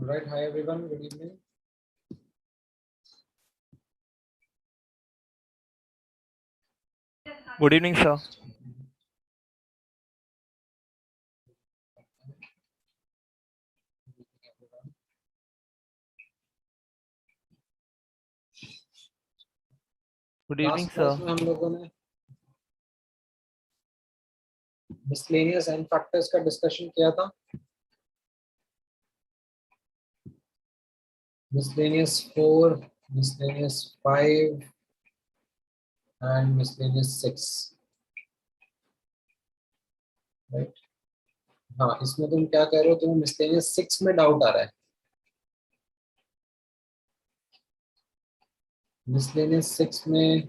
All right, hi everyone, good evening. Good evening, sir. Good evening, last class sir. में हम लोगों ने miscellaneous and factors का discussion किया था। Miscellaneous 4, miscellaneous 5 and miscellaneous 6, right. हाँ, इसमें तुम क्या कह रहे हो, तुम्हें मिसलेनियस 6 में डाउट आ रहा है। मिसलेनियस 6 में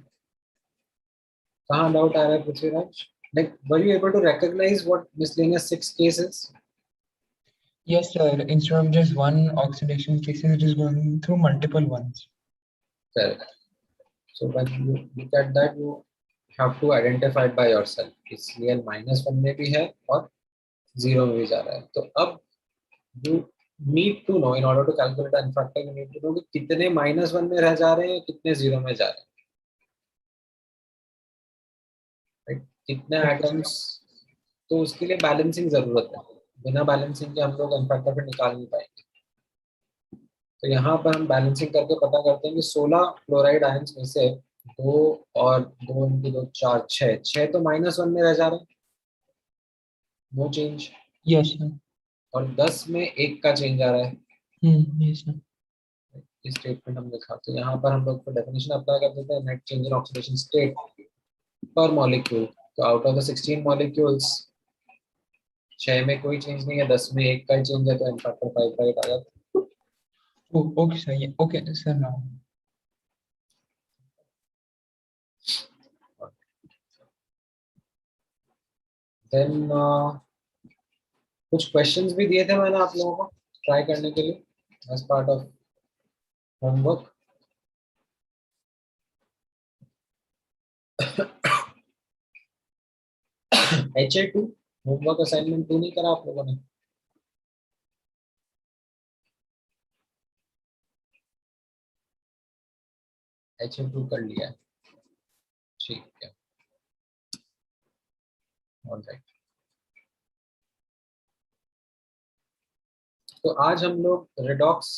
कहाँ डाउट आ रहा है Prithviraj? Like, were you able to recognize what miscellaneous 6 cases? Yes, sir. Instead of just one oxidation cases, it is going through multiple ones. Correct. So when you look at that, you have to identify it by yourself. इसलिए -1 में भी है और 0 में भी जा रहा है। तो अब you need to know in order to calculate the factor, you need to know कि कितने -1 में रह जा रहे हैं, कितने 0 में जा रहे हैं, right? कितने एटम्स। तो उसके लिए बैलेंसिंग जरूरत है। बिना बैलेंसिंग के हम लोग एनफैक्टर पे निकाल नहीं पाएंगे। तो यहाँ पर हम बैलेंसिंग करके पता करते हैं कि 16 क्लोराइड आयंस में से 2 और 2 इंटू 2 4 6 तो -1 में रह जा रहे हैं, नो चेंज। Yes, sir. और 10 में 1 का चेंज आ रहा है। Yes, sir. इस स्टेटमेंट हम लिखा, तो यहाँ पर हम लोग डेफिनेशन अप्लाई कर देते हैं, net change in oxidation state पर मॉलिक्यूल। तो आउट ऑफ द 16 मॉलिक्यूल्स 6 में कोई चेंज नहीं है, 10 में 1 का ही चेंज है, तो एन फैक्टर 5 राइट आ जाता है। Oh, okay, sir. Yeah. Okay, sir. Now. Then कुछ क्वेश्चंस भी दिए थे मैंने आप लोगों को ट्राई करने के लिए as part of homework. HA2 homework assignment 2 नहीं करा आप लोगों ने? HA2 कर लिया है, ठीक है, ऑलराइट। तो आज हम लोग रेडॉक्स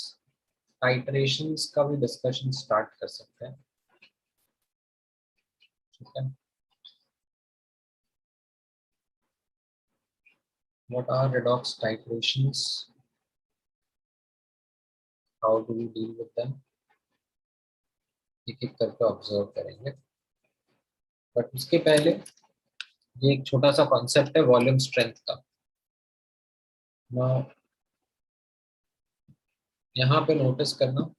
टाइट्रेशंस का भी डिस्कशन स्टार्ट कर सकते हैं, ठीक है। What are redox titrations? How do we deal with them? एक एक करके ऑब्जर्व करेंगे, बट उसके पहले ये एक छोटा सा कॉन्सेप्ट है वॉल्यूम स्ट्रेंथ का। Now, यहाँ पे नोटिस करना,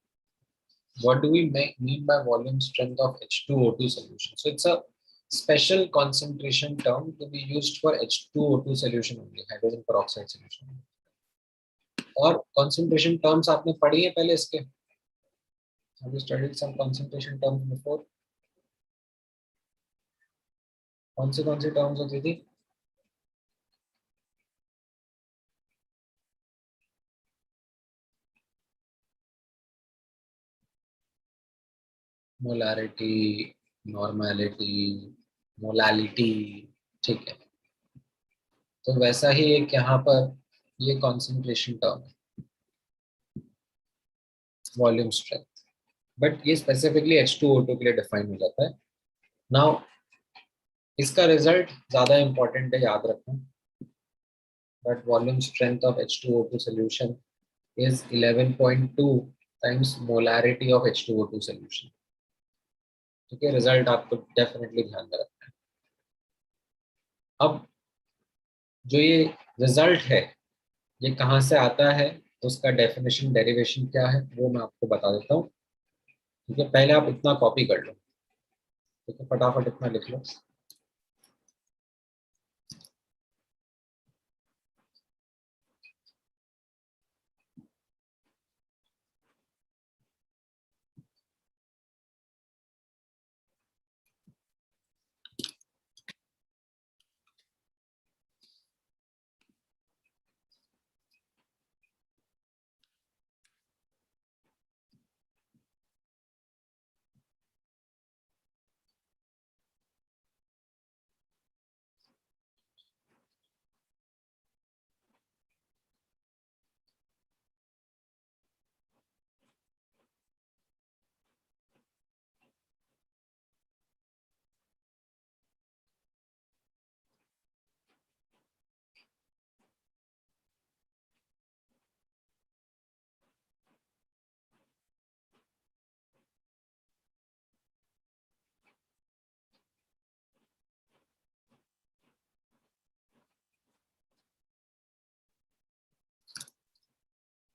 what do we mean by volume strength of H2O2 solution? So it's a special concentration term to be used for H2O2 solution only, hydrogen peroxide solution। और concentration terms आपने पढ़ी है पहले इसके? Have you studied some concentration terms before? कौन सी terms होती थी? Molarity, normality, molality, ठीक है। तो वैसा ही एक यहाँ पर ये कॉन्सेंट्रेशन टर्म है, वॉल्यूम स्ट्रेंथ, बट ये स्पेसिफिकली H2O2 के लिए डिफाइन हो जाता है। नाउ इसका रिजल्ट ज्यादा इंपॉर्टेंट है, याद रखना। But volume strength of H2O2 solution is 11.2 times molarity of H2O2 solution, ठीक है। रिजल्ट आपको डेफिनेटली ध्यान में रखना है। अब जो ये रिजल्ट है ये कहाँ से आता है, तो उसका डेफिनेशन डेरिवेशन क्या है वो मैं आपको बता देता हूँ, ठीक है। पहले आप इतना कॉपी कर लो, ठीक है, फटाफट इतना लिख लो।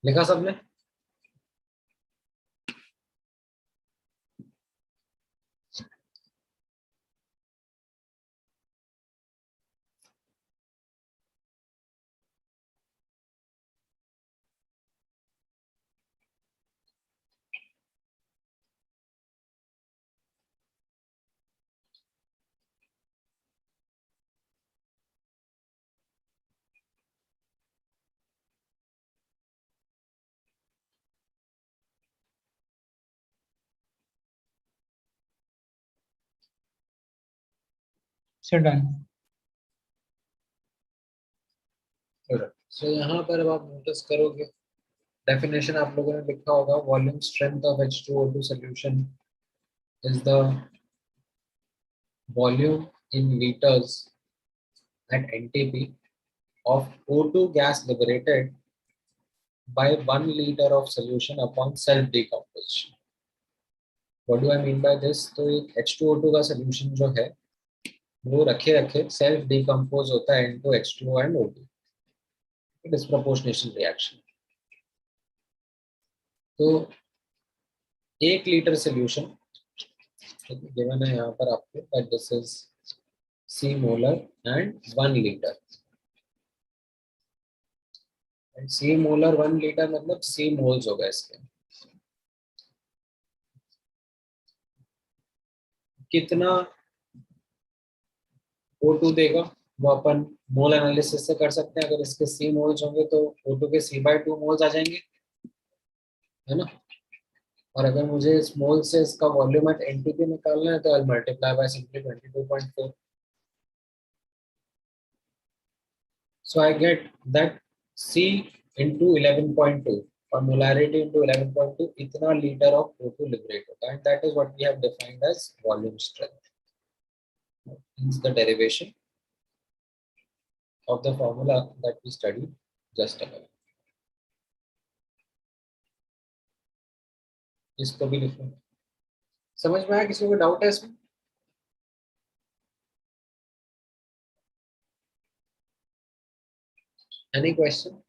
लिखा सबने? So done. सो यहाँ पर अब आप नोटिस करोगे डेफिनेशन आप लोगों ने लिखा होगा, volume strength of H2O2 solution is the volume in liters at NTP of O2 gas liberated by 1 liter of solution upon self decomposition. What do I mean by this? तो एक H2O2 का solution जो है वो रखे रखे self decompose होता है into H2O and O2, disproportionation reaction. तो 1 लीटर सोल्यूशन गिवन है यहाँ पर आपको, that this is C molar and 1 litre. C molar 1 litre मतलब C मोल्स होगा इसके। कितना O2 देगा वो अपन मोल एनालिसिस से कर सकते हैं। अगर इसके C मोल्स होंगे तो O2 के C/2 मोल्स आ जाएंगे, है ना। और अगर मुझे इस मोल से इसका वॉल्यूम एट एनटीपी निकालना है तो I multiply by simply 22.4। So I get that C into 11.2 और मोलैरिटी into 11.2 इतना लीटर ऑफ O2 लिबरेट होता है, and that is what we have defined as volume strength. Hence the derivation of the formula that we studied just above. इसको भी लिखो। समझ में आया? किसी को डाउट है इसमें? Any question?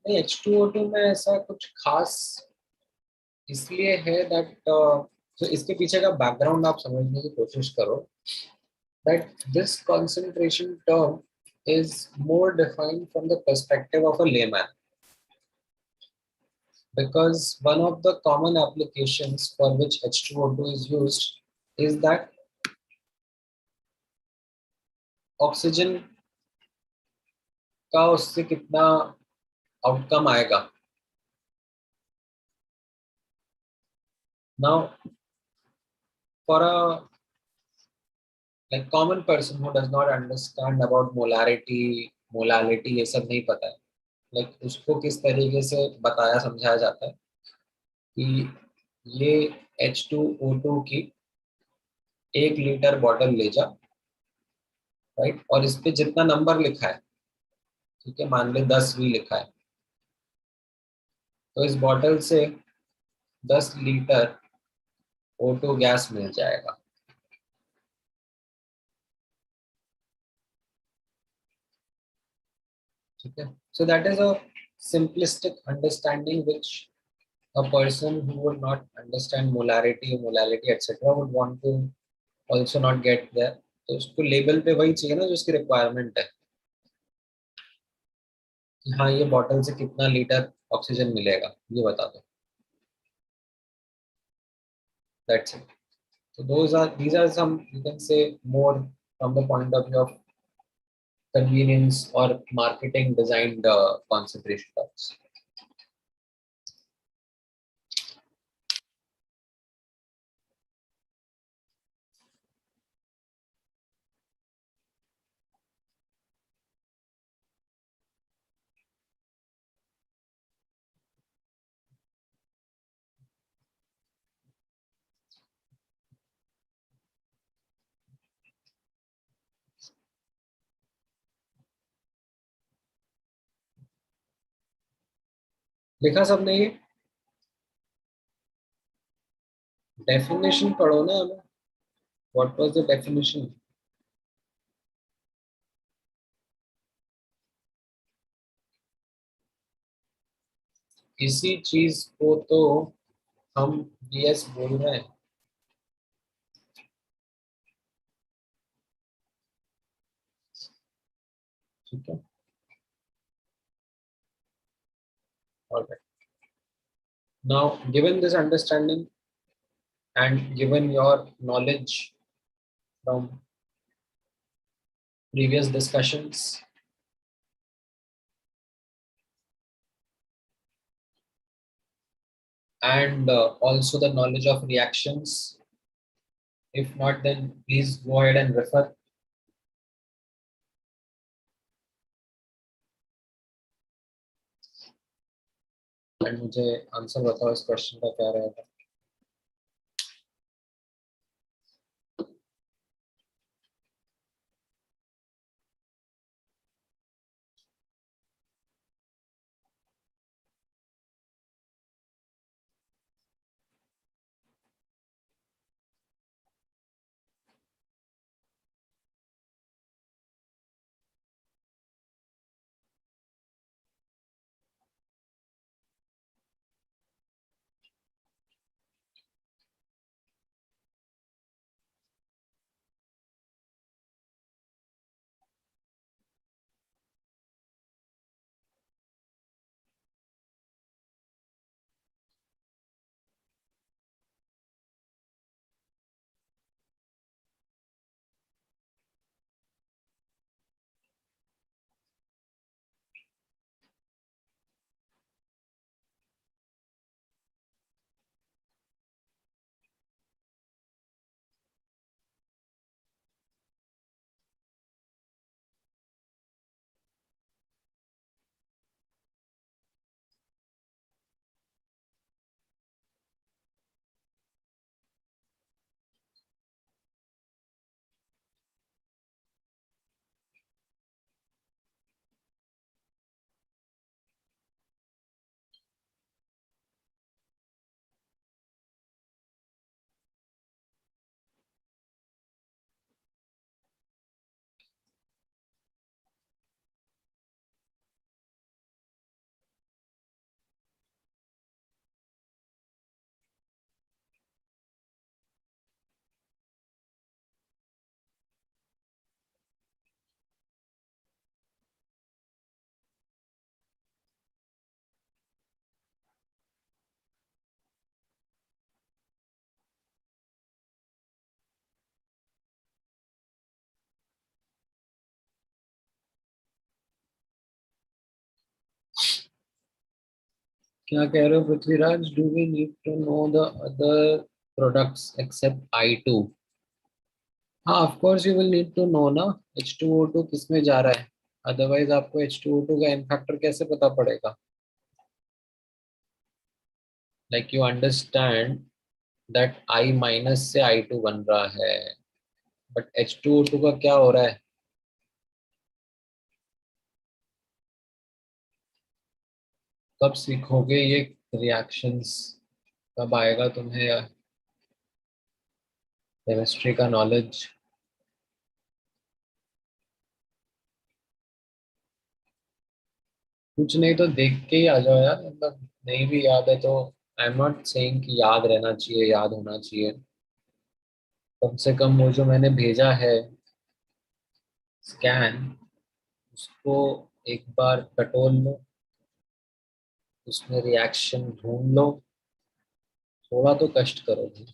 नहीं, H2O2 में ऐसा कुछ खास इसलिए है दैट तो इसके पीछे का बैकग्राउंड आप समझने की कोशिश करो। That this concentration term is more defined from the perspective of a layman, because one of the common applications for which H2O2 is used is that oxygen का उससे कितना आउटकम आएगा। Now for a like common person who does not understand about molality ये सब नहीं पता है, like उसको किस तरीके से बताया समझाया जाता है कि ये H2O2 की 1 लीटर बॉटल ले जा, राइट, और इस पे जितना नंबर लिखा है, ठीक है, मान ले 10 भी लिखा है, तो इस बॉटल से 10 लीटर O2 गैस मिल जाएगा। ठीक है, so that is a simplistic understanding which a person who would not understand molality etc would want to also not get there। तो उसको लेबल पे वही चाहिए ना जो उसकी रिक्वायरमेंट है कि हाँ ये बॉटल से कितना लीटर ऑक्सीजन मिलेगा, ये बता दो। That's it. So these are some, you can say, more from the point of view of convenience or marketing designed concentration curves. लिखा सबने ये? डेफिनेशन पढ़ो ना हमें. What was the definition? इसी चीज को तो हम बीएस बोल रहे हैं. ठीक है. Alright. Now, given this understanding and given your knowledge from previous discussions, and also the knowledge of reactions, if not, then please go ahead and refer. And मुझे आंसर बताओ इस क्वेश्चन का क्या रहेगा. क्या कह रहे हो Prithviraj? Do we need to know the other products except I2? हाँ, of course you will need to know ना. H2O2 किसमें जा रहा है? अदरवाइज आपको H2O2 का एन फैक्टर कैसे पता पड़ेगा? Like you understand that I minus से I2 बन रहा है, बट H2O2 का क्या हो रहा है? कब सीखोगे ये रिएक्शंस? कब आएगा तुम्हें केमिस्ट्री का नॉलेज? कुछ नहीं तो देख के ही आ जाओ यार. मतलब नहीं भी याद है तो आई एम नॉट सेइंग कि याद रहना चाहिए, याद होना चाहिए. कम से कम वो जो मैंने भेजा है स्कैन, उसको एक बार टटोल लो, उसमें रिएक्शन ढूंढ लो. थोड़ा तो कष्ट करो भाई.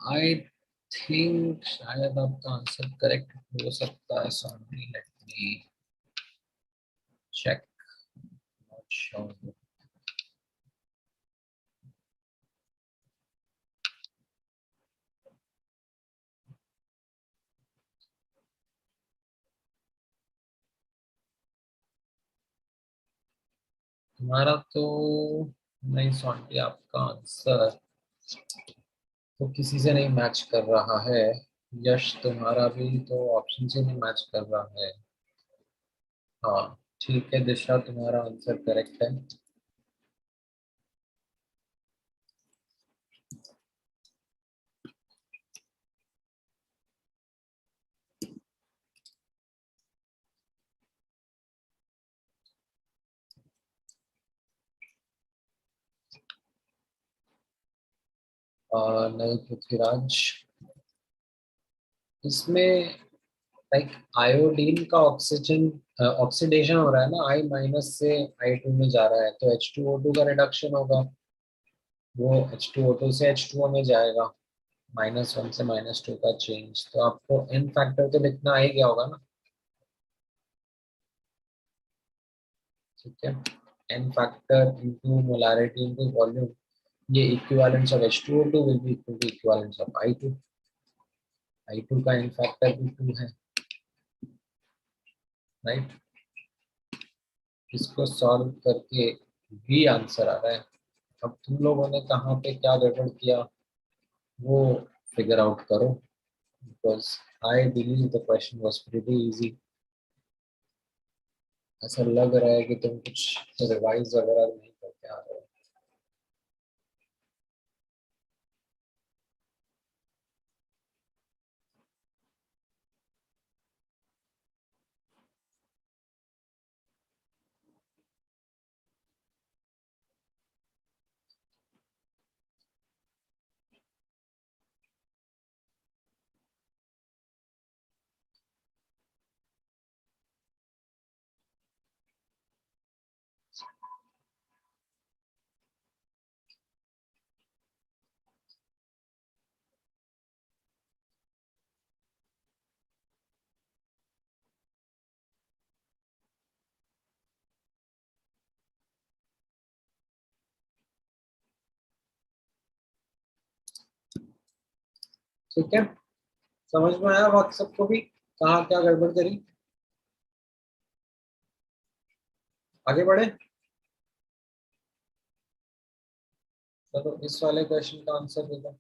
आई थिंक शायद आपका आंसर करेक्ट हो सकता है sorry let me check not sure तुम्हारा तो नहीं सॉरी आपका आंसर तो किसी से नहीं मैच कर रहा है यश तुम्हारा भी तो ऑप्शन से नहीं मैच कर रहा है हाँ ठीक है दिशा तुम्हारा आंसर करेक्ट है नहीं पृथ्वीराज इसमें लाइक आयोडीन का ऑक्सीजन ऑक्सीडेशन हो रहा है ना आई माइनस से आई2 में जा रहा है तो H2O2 का रिडक्शन होगा वो H2O2 से H2O में जाएगा -1 से -2 का चेंज तो आपको एन फैक्टर तो लिखना आ ही गया होगा ना ठीक है N factor into molarity into volume ये equivalence of H2O2 will be equal to equivalence of I two का एन फैक्टर भी 2 है राइट इसको सॉल्व करके भी आंसर आ रहा है अब तुम लोगों ने कहाँ पे क्या गड़बड़ किया वो फिगर आउट करो because I believe the question was pretty easy ऐसा लग रहा है कि तुम कुछ रिवाइज वगैरह नहीं करके आ रहे हो ठीक है समझ में आया बात सबको भी कहाँ क्या गड़बड़ करी आगे बढ़े चलो इस वाले क्वेश्चन का आंसर दे दो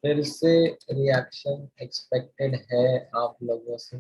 फिर से रिएक्शन एक्सपेक्टेड है आप लोगों से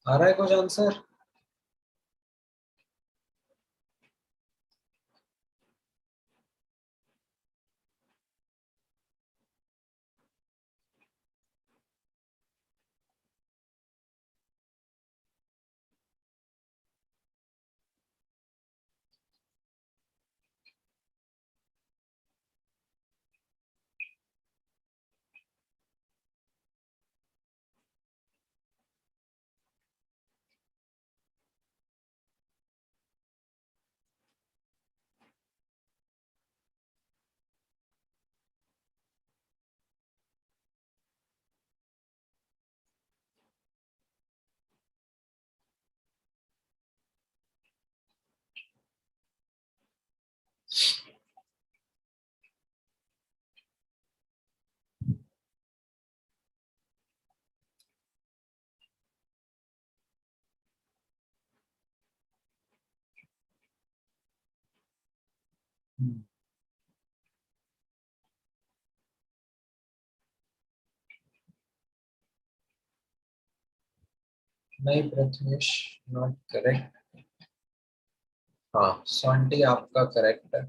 आ रहा है कुछ आंसर? नहीं प्रथमेश, नॉट करेक्ट। हाँ, सॉन्टी आपका करेक्ट है।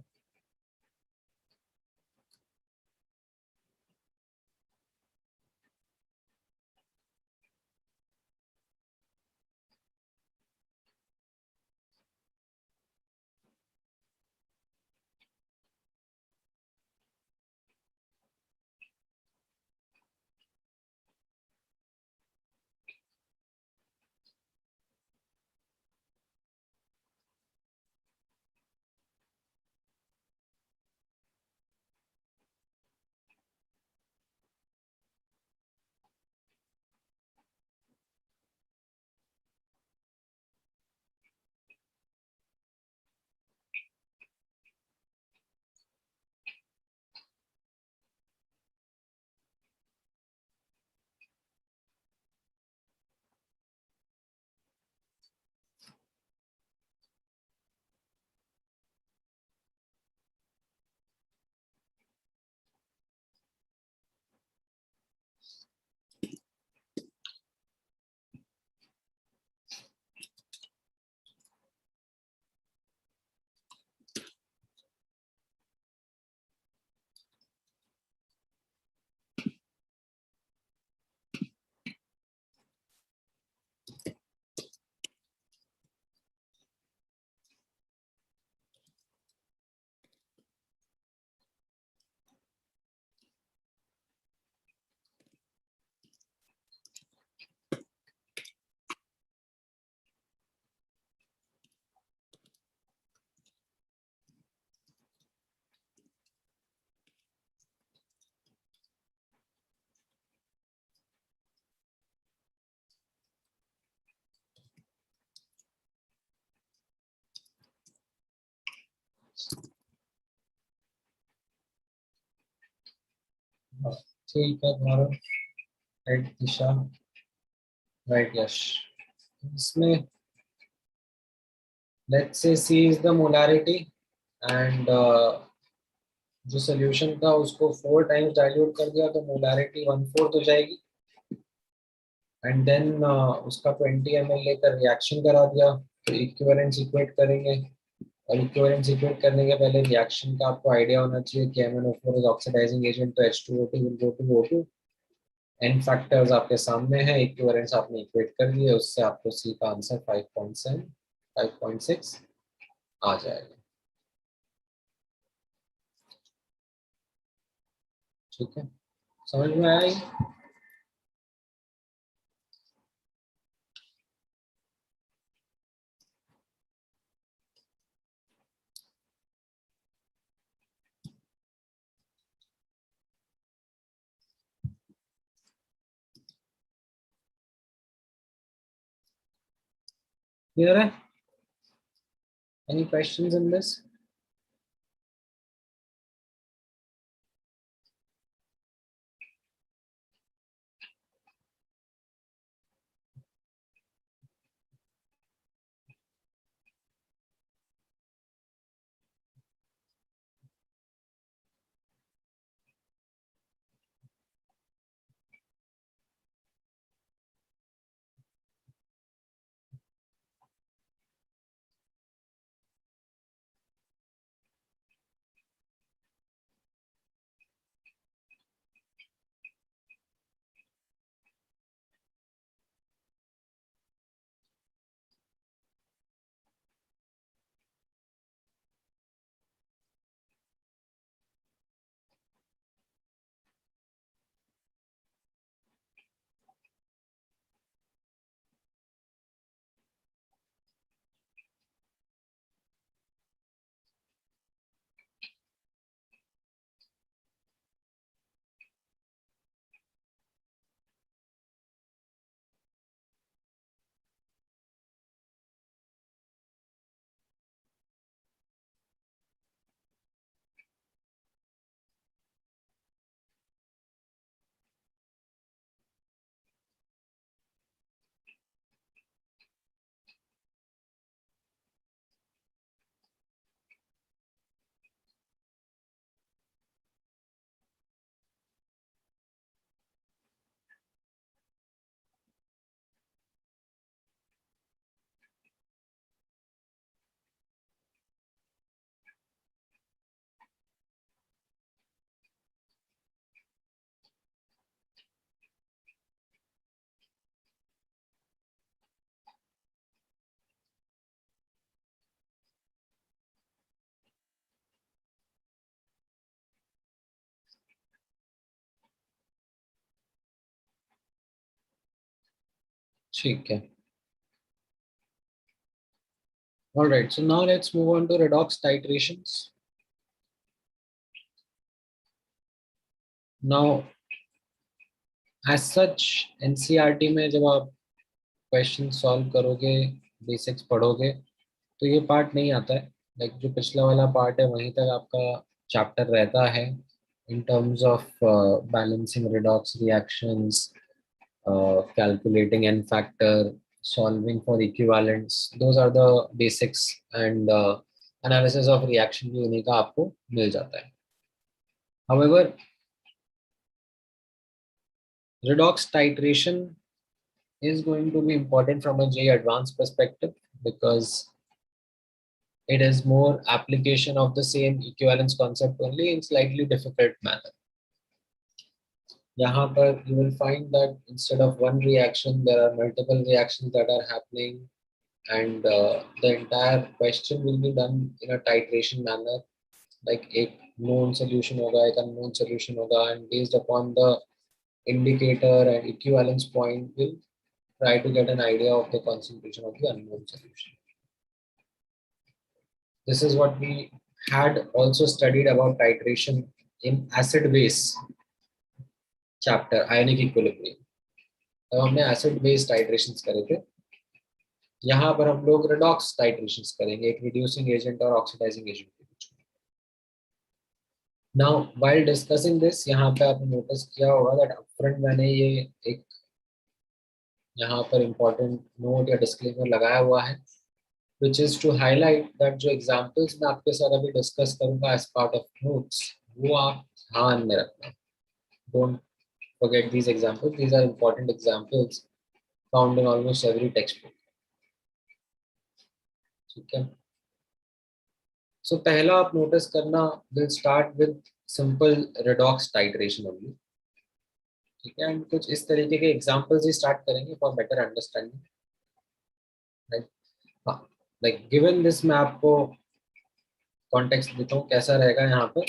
हाँ, ठीक है, तुम्हारा राइट दिशा, राइट यश। इसमें let's say C is the molarity and जो सोल्यूशन था उसको 4 टाइम्स डाइल्यूट कर दिया तो मोलारिटी 1/4 हो जाएगी। एंड देन उसका 20 ml लेकर रिएक्शन करा दिया, तो इक्विवेलेंस इक्वेट करेंगे। और इक्विवेलेंस इक्वेट करने के पहले रिएक्शन का आपको आइडिया होना चाहिए कि MnO4 इज ऑक्सीडाइजिंग एजेंट, तो H2O2 will go to O2। N factors आपके सामने हैं, इक्विवेलेंस आपने इक्वेट कर दिए, उससे आपको सी का आंसर 5.7 5.6 आ जाएगा। ठीक है, समझ में आया ये? क्लियर है? Any questions in this? ठीक है. All right, so now let's move on to redox titrations. Now, as such, NCERT में जब आप क्वेश्चन सॉल्व करोगे, बेसिक्स पढ़ोगे, तो ये पार्ट नहीं आता है. लाइक जो पिछला वाला पार्ट है वहीं तक आपका चैप्टर रहता है in terms of balancing redox reactions, calculating n factor, solving for equivalents. Those are the basics, and analysis of reaction भी उन्हीं का आपको मिल जाता है. However, redox titration is going to be important from a JEE advanced perspective because it is more application of the same equivalence concept only in slightly difficult manner. यहाँ पर you will find that instead of one reaction, there are multiple reactions that are happening, and the entire question will be done in a titration manner. Like एक known solution होगा, एक unknown solution होगा, and based upon the indicator and equivalence point, we'll try to get an idea of the concentration of the unknown solution. This is what we had also studied about titration in acid-base chapter, ionic equilibrium. तब हमने acid base titrations करे थे. यहाँ पर हम लोग redox titrations करेंगे, एक reducing agent और oxidizing agent के बीच में. Now, while discussing this, यहाँ पे आपने notice किया होगा that upfront मैंने ये एक यहाँ पर important note या disclaimer लगाया हुआ है, which is to highlight that जो examples मैं आपके साथ अभी discuss करूँगा as part of notes, वो आप ध्यान में रखना. Don't forget these examples. These are important examples found in almost every textbook. ठीक है. So पहला आप notice करना, we'll start with simple redox titration only. ठीक है. And कुछ इस तरीके के examples ही start करेंगे for better understanding. Right? हाँ. Like given this मैं आपको context देता हूँ कैसा रहेगा यहाँ पर.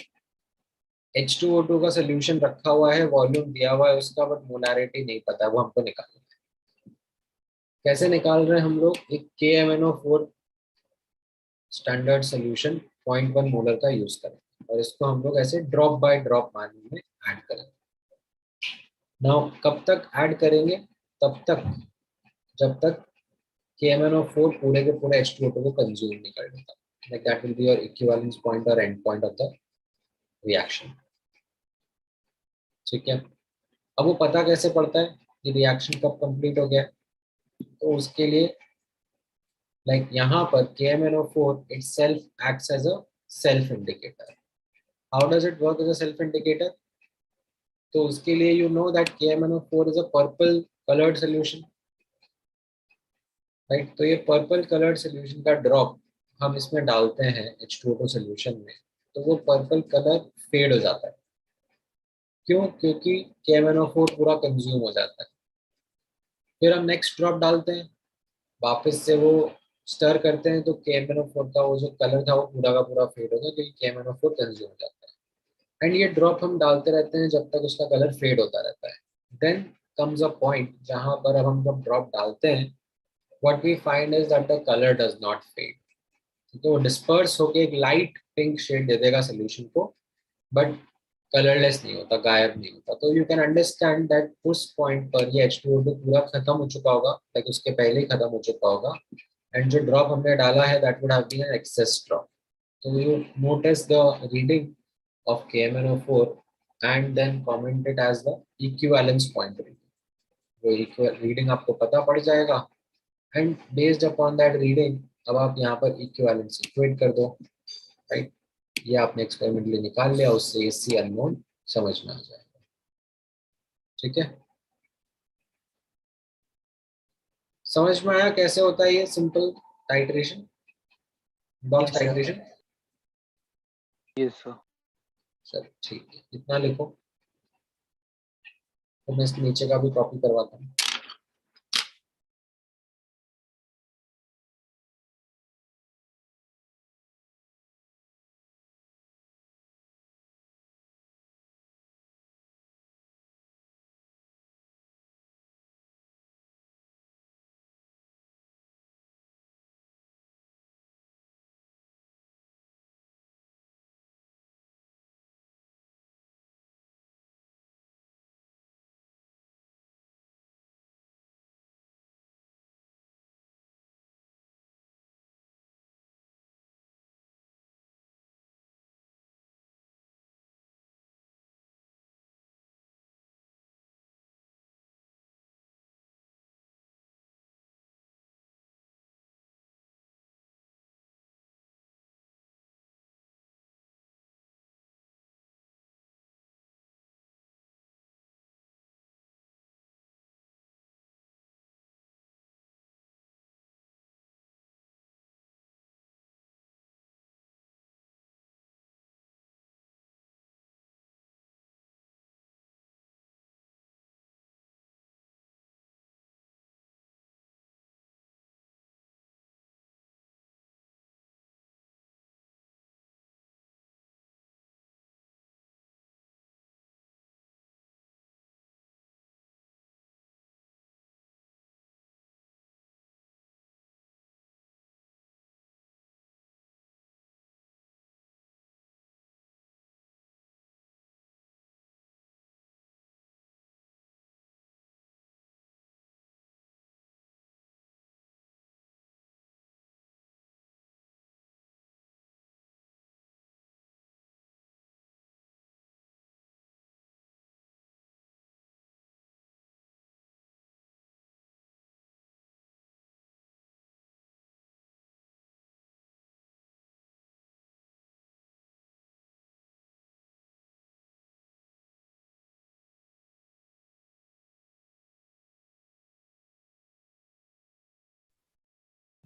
H2O2 का solution रखा हुआ है, volume दिया हुआ है उसका, but molarity नहीं पता, वो हमको निकालना है. कैसे निकाल रहे हैं हम लोग? एक KMnO4 स्टैंडर्ड सोल्यूशन 0.1 मोलर का यूज करें और इसको हम लोग ऐसे ड्रॉप बाय ड्रॉप मानने में ऐड करेंगे. नाउ कब तक ऐड करेंगे? तब तक जब तक KMnO4 पूरे के पूरे H2O2 को कंज्यूम नहीं कर लेता. Like that will be your equivalence point और end point of the reaction. ठीक है. अब वो पता कैसे पड़ता है कि रिएक्शन कब कंप्लीट हो गया? तो उसके लिए like यहाँ पर KMnO4 itself acts as a self indicator. How does it work as a self indicator? तो उसके लिए you know that KMnO4 is a purple colored solution, right? तो ये purple colored solution का drop हम इसमें डालते हैं H2O2 solution में, तो वो purple color fade हो जाता है. क्यों? क्योंकि KMnO4 पूरा consume हो जाता है. फिर हम next drop डालते हैं, वापस से वो स्टर करते हैं, तो KMnO4 का वो जो कलर था वो पूरा का पूरा फेड होगा क्योंकि KMnO4 कंज्यूम हो जाता है. एंड ये ड्रॉप हम डालते रहते हैं जब तक उसका कलर फेड होता रहता है. देन कम्स अ पॉइंट जहां पर अब हम जब ड्रॉप डालते हैं, what we find is that the colour does not fade. तो वो डिस्पर्स होके एक लाइट पिंक शेड दे देगा सोल्यूशन को, बट कलरलेस नहीं होता, गायब नहीं होता. तो यू कैन अंडरस्टैंड दैट उस पॉइंट पर ये H2O2 पूरा खत्म हो चुका होगा, लाइक उसके पहले ही खत्म हो चुका होगा. एंड जो ड्रॉप हमने डाला है that would have been an excess drop. तो you notice the reading of KMnO4 and then comment it as the equivalence point reading. वो equal reading आपको पता पड़ जाएगा and based upon that reading अब आप यहाँ पर equivalence equate कर दो, right? ये आपने experimentally निकाल लिया, उससे AC unknown समझ में आ जाएगा. ठीक है. समझ में आया कैसे होता है ये simple titration, box titration? Yes sir. Sir ठीक है, इतना लिखो तो मैं इसके नीचे का भी कॉपी करवाता हूँ.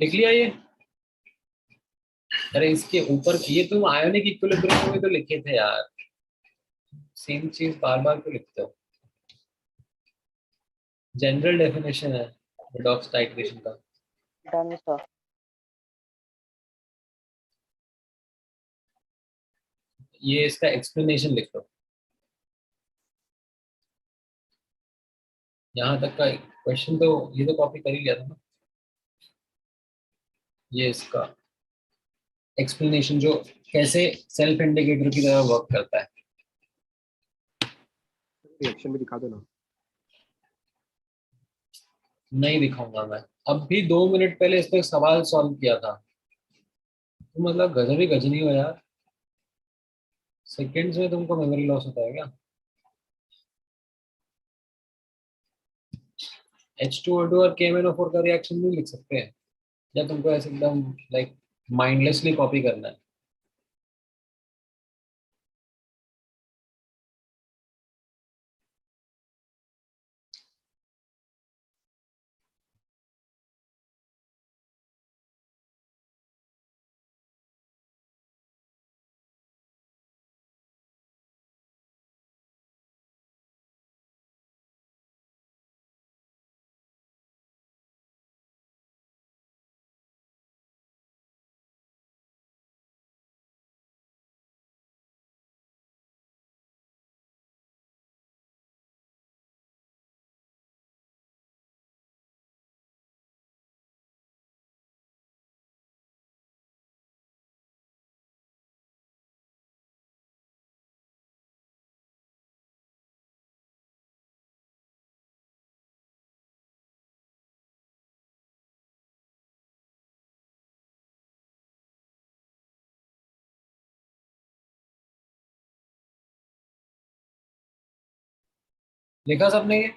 लिख लिया ये? अरे इसके ऊपर ये तुम आयोनिक इक्विलिब्रियम में तो लिखे थे यार, सेम चीज बार बार क्यों लिखते हो? जनरल डेफिनेशन है redox टाइट्रेशन का। Done sir. ये इसका एक्सप्लेनेशन लिख लो, यहाँ तक का क्वेश्चन तो ये तो कॉपी कर ही लिया था ना। ये इसका एक्सप्लेनेशन जो कैसे सेल्फ इंडिकेटर की तरह वर्क करता है। रिएक्शन भी दिखा दो ना। नहीं दिखाऊंगा मैं, अब भी 2 मिनट पहले इस पे एक सवाल सॉल्व किया था। तो मतलब गजब ही गजनी हो यार, सेकेंड्स में तुमको मेमोरी लॉस होता है क्या? H2O2 और KMnO4 का रिएक्शन नहीं लिख सकते हैं, या तुमको ऐसे एकदम लाइक माइंडलेसली कॉपी करना है? लिखा सबने ये?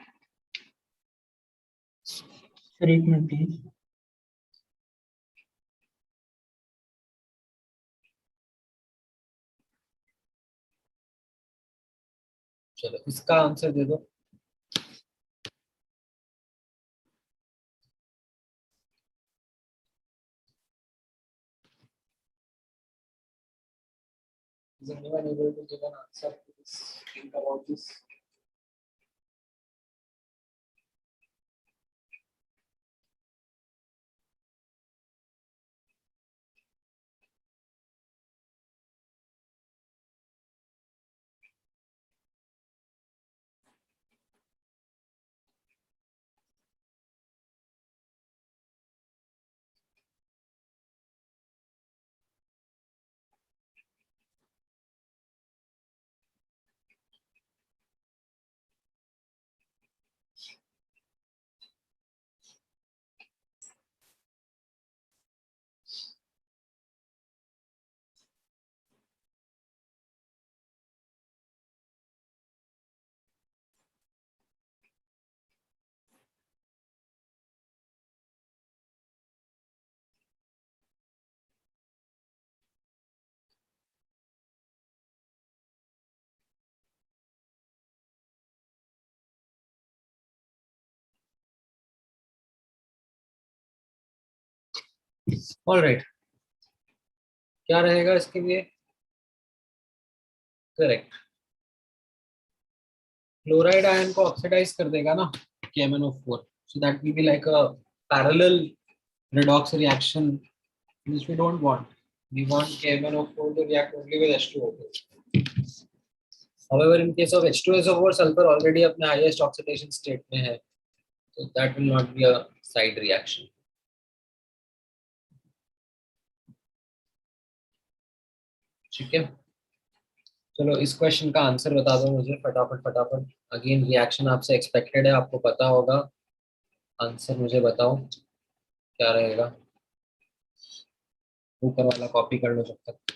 सर एक मिनट प्लीज। चलो इसका आंसर दे दो। Is anyone able to give an answer to this? Think about this. All right, क्या रहेगा इसके लिए? करेक्ट, क्लोराइड आयन को ऑक्सीडाइज कर देगा ना KMnO4, so that will be like a parallel redox reaction which we don't want. We want KMnO4 to react only with H2O2. However, in case of H2SO4, sulfur already अपने highest oxidation state में है, so that will not be a side reaction. ठीक है, चलो इस question का answer बता दो मुझे फटाफट फटाफट। अगेन रिएक्शन आपसे एक्सपेक्टेड है, आपको पता होगा। आंसर मुझे बताओ क्या रहेगा। ऊपर वाला कॉपी कर लो जब तक।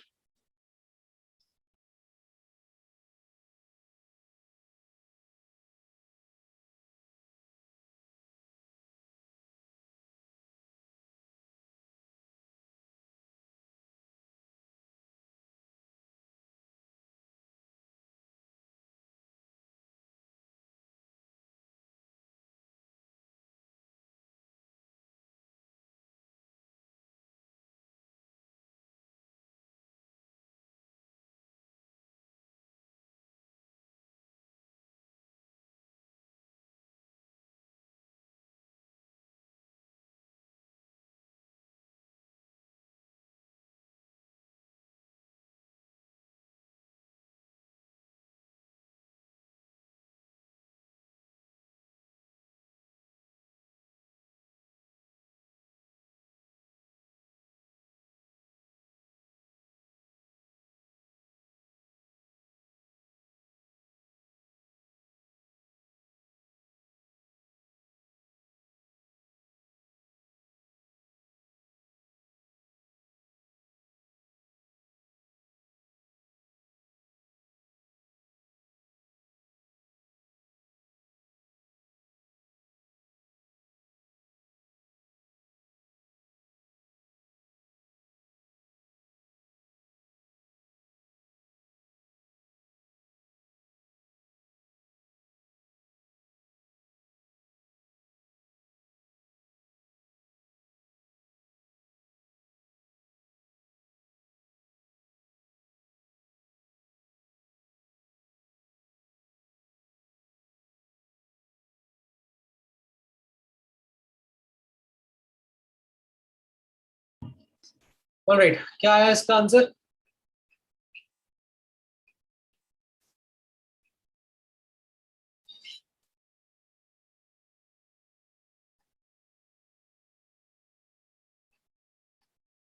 ऑलराइट, क्या है इसका आंसर?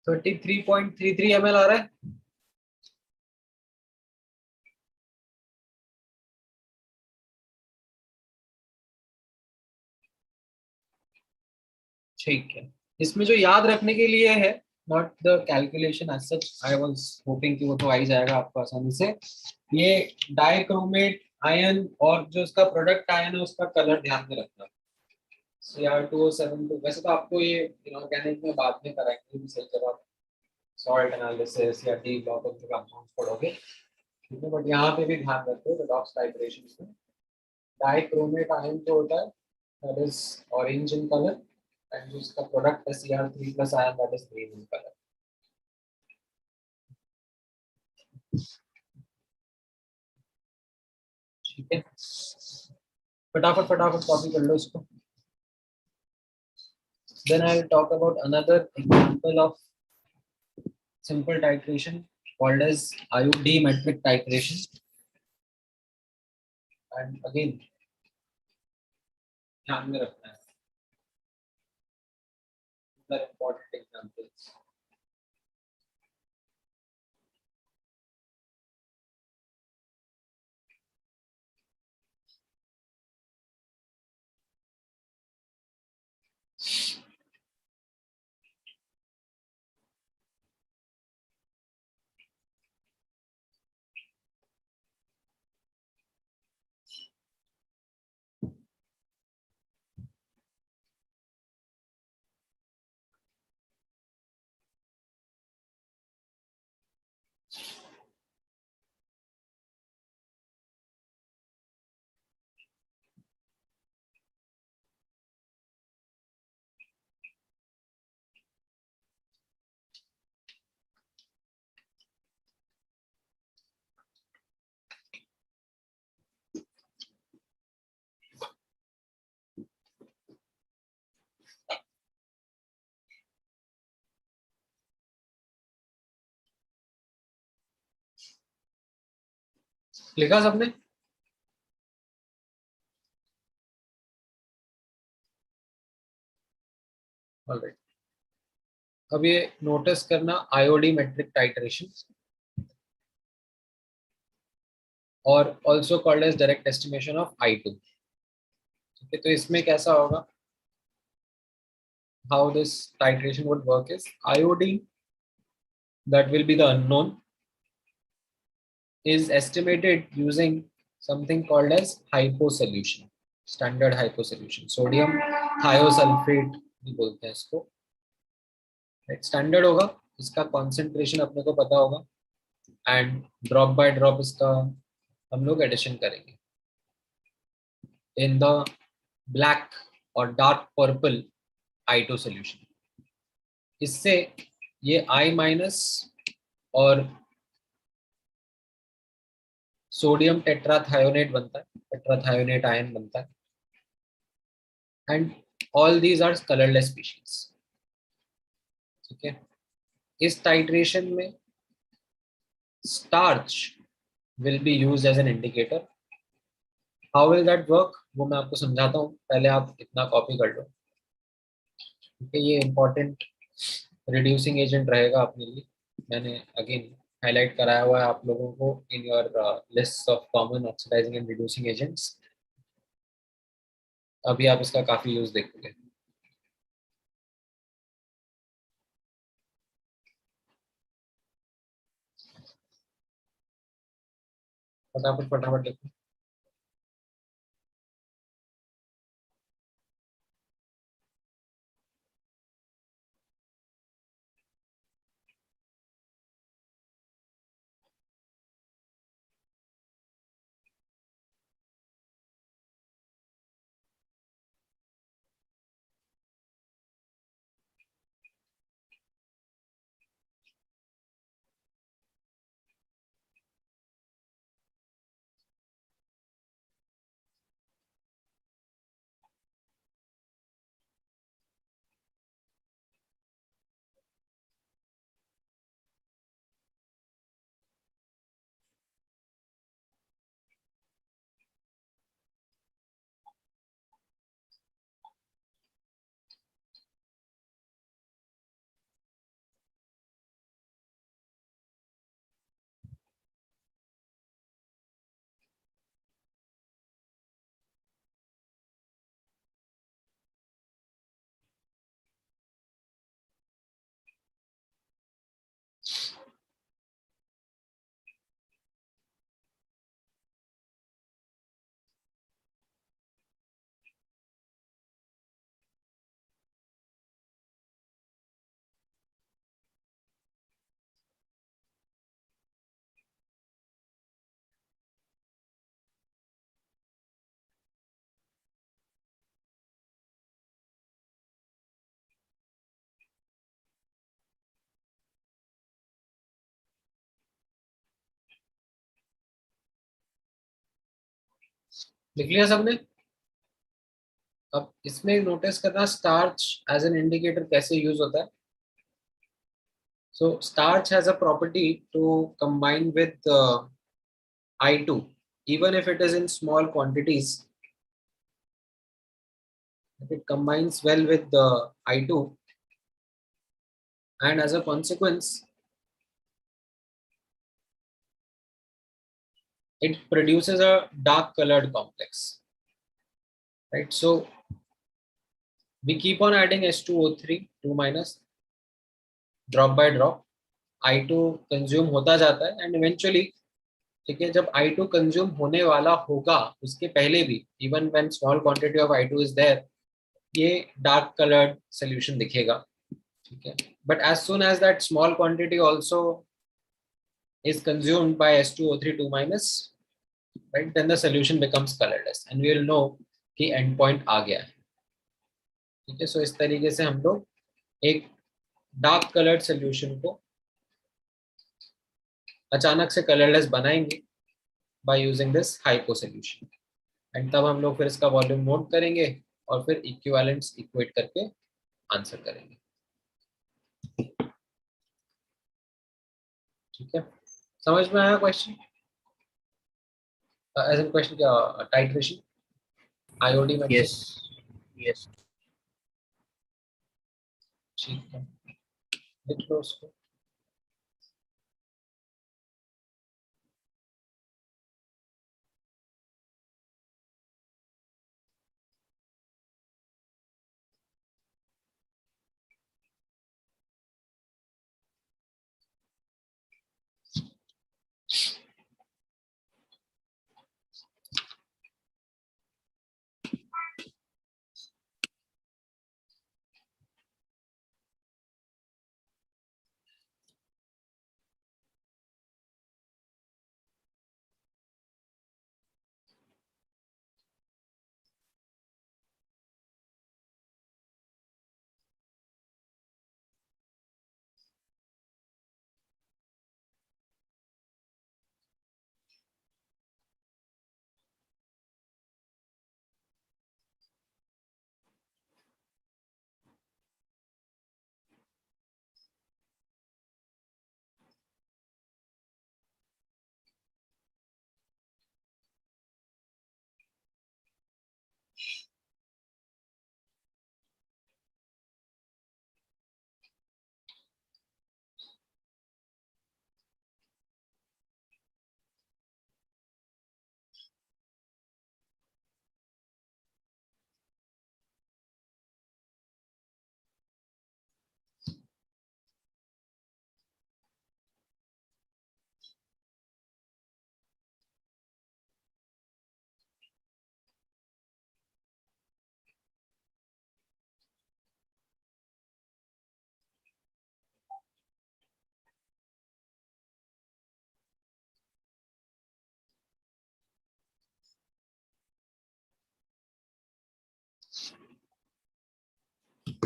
थर्टी 33.33 ml आ रहा है। ठीक है, इसमें जो याद रखने के लिए है, not the calculation as such, I was hoping कि वो तो आ ही जाएगा आपको आसानी से। ये डाइक्रोमेट आयन और जो उसका प्रोडक्ट आयन है उसका कलर ध्यान में रखना। Cr2O72, वैसे तो आपको ये इनऑर्गेनिक में बाद में कराएंगे भी सही, जब आप सॉल्ट एनालिसिस या D block of the compounds पढ़ोगे, ठीक है, बट यहाँ पे भी ध्यान रखो रिडॉक्स टाइट्रेशन में डाइक्रोमेट आयन जो होता है that is orange in colour, and जो इसका प्रोडक्ट है Cr3+ ion that is green in colour. ठीक है, फटाफट फटाफट कॉपी कर लो इसको। Then I will talk about another example of simple titration called as iodometric titration. And again, ध्यान में रखना है the important examples. लिखा सबने? ऑलराइट, अब ये नोटिस करना आयोडीमेट्रिक टाइट्रेशन और also called as direct estimation of I2। ठीक है, तो इसमें कैसा होगा, how this titration would work is iodine, that will be the unknown, is estimated using something called as hyposolution, standard hyposolution, sodium thiosulfate भी बोलते हैं इसको। स्टैंडर्ड होगा, इसका कॉन्सेंट्रेशन अपने को पता होगा, एंड ड्रॉप बाय ड्रॉप इसका हम लोग एडिशन करेंगे इन द ब्लैक और डार्क पर्पल I2 सोल्यूशन। इससे ये I- और सोडियम टेट्राथायोनेट बनता है, टेट्राथायोनेट आयन बनता है, and all these are colourless species. ठीक है, इस टाइट्रेशन में starch will be used as an indicator. How will that work, वो मैं आपको समझाता हूँ, पहले आप इतना कॉपी कर लो। ठीक है, ये इंपॉर्टेंट रिड्यूसिंग एजेंट रहेगा अपने लिए, मैंने अगेन हाईलाइट कराया हुआ है आप लोगों को in your list of common oxidising and reducing agents. अभी आप इसका काफी यूज देखोगे। फटाफट फटाफट लिखो। लिख लिया सबने? अब इसमें नोटिस करना स्टार्च एज एन इंडिकेटर कैसे यूज होता है. So starch has a property to combine with I2 even if it is in small quantities. If it combines well with the I2 and as a consequence it produces a dark colored complex, right? So we keep on adding H2O3 2 minus drop by drop. I2 consume होता जाता है and eventually, ठीक है, जब I2 consume होने वाला होगा उसके पहले भी, even when small quantity of I2 is there, ये डार्क कलर्ड सोल्यूशन दिखेगा. ठीक है, but as soon as that small quantity also is consumed by H2O3 2 minus, right, then the solution becomes colorless and we will know कि end point आ गया है. ठीक है, सो इस तरीके से हम लोग एक डार्क कलर्ड सोल्यूशन को अचानक से कलरलेस बनाएंगे by using this hypo solution. And तब हम लोग फिर इसका वॉल्यूम नोट करेंगे और फिर इक्विवेलेंस इक्वेट करके आंसर करेंगे. ठीक है, समझ में आया क्वेश्चन? एज एन क्वेश्चन क्या, टाइट्रेशन आईओडी में? Yes. Yes. ठीक है, लिख लो उसको.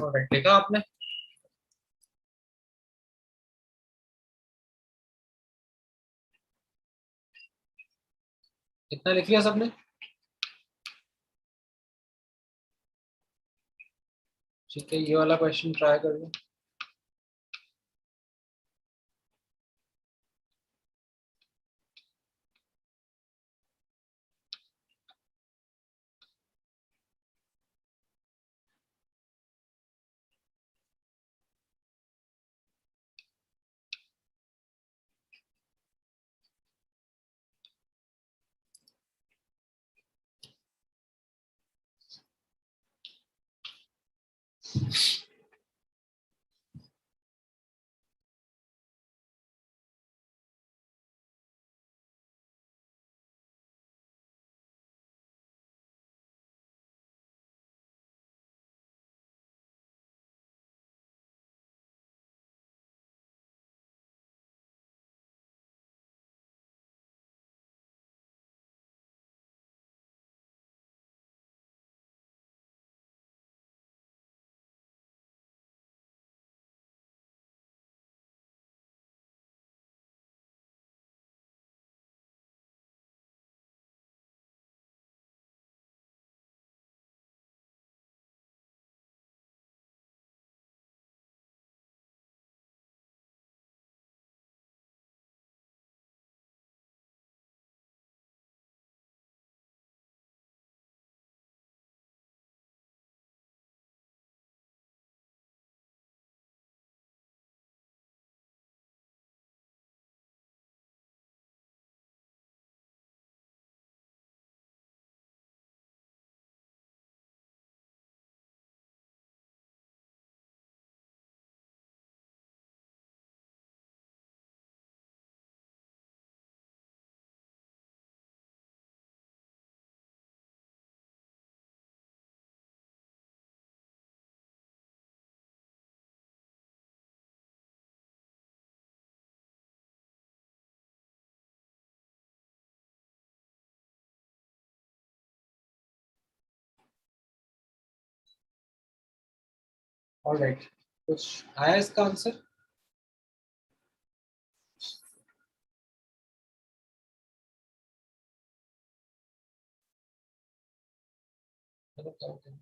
ऑलराइट, लिखा आपने? कितना लिख लिया सबने? ठीक है, ये वाला क्वेश्चन ट्राई कर लो. ऑलराइट, कुछ आया इसका आंसर? चलो करते हैं।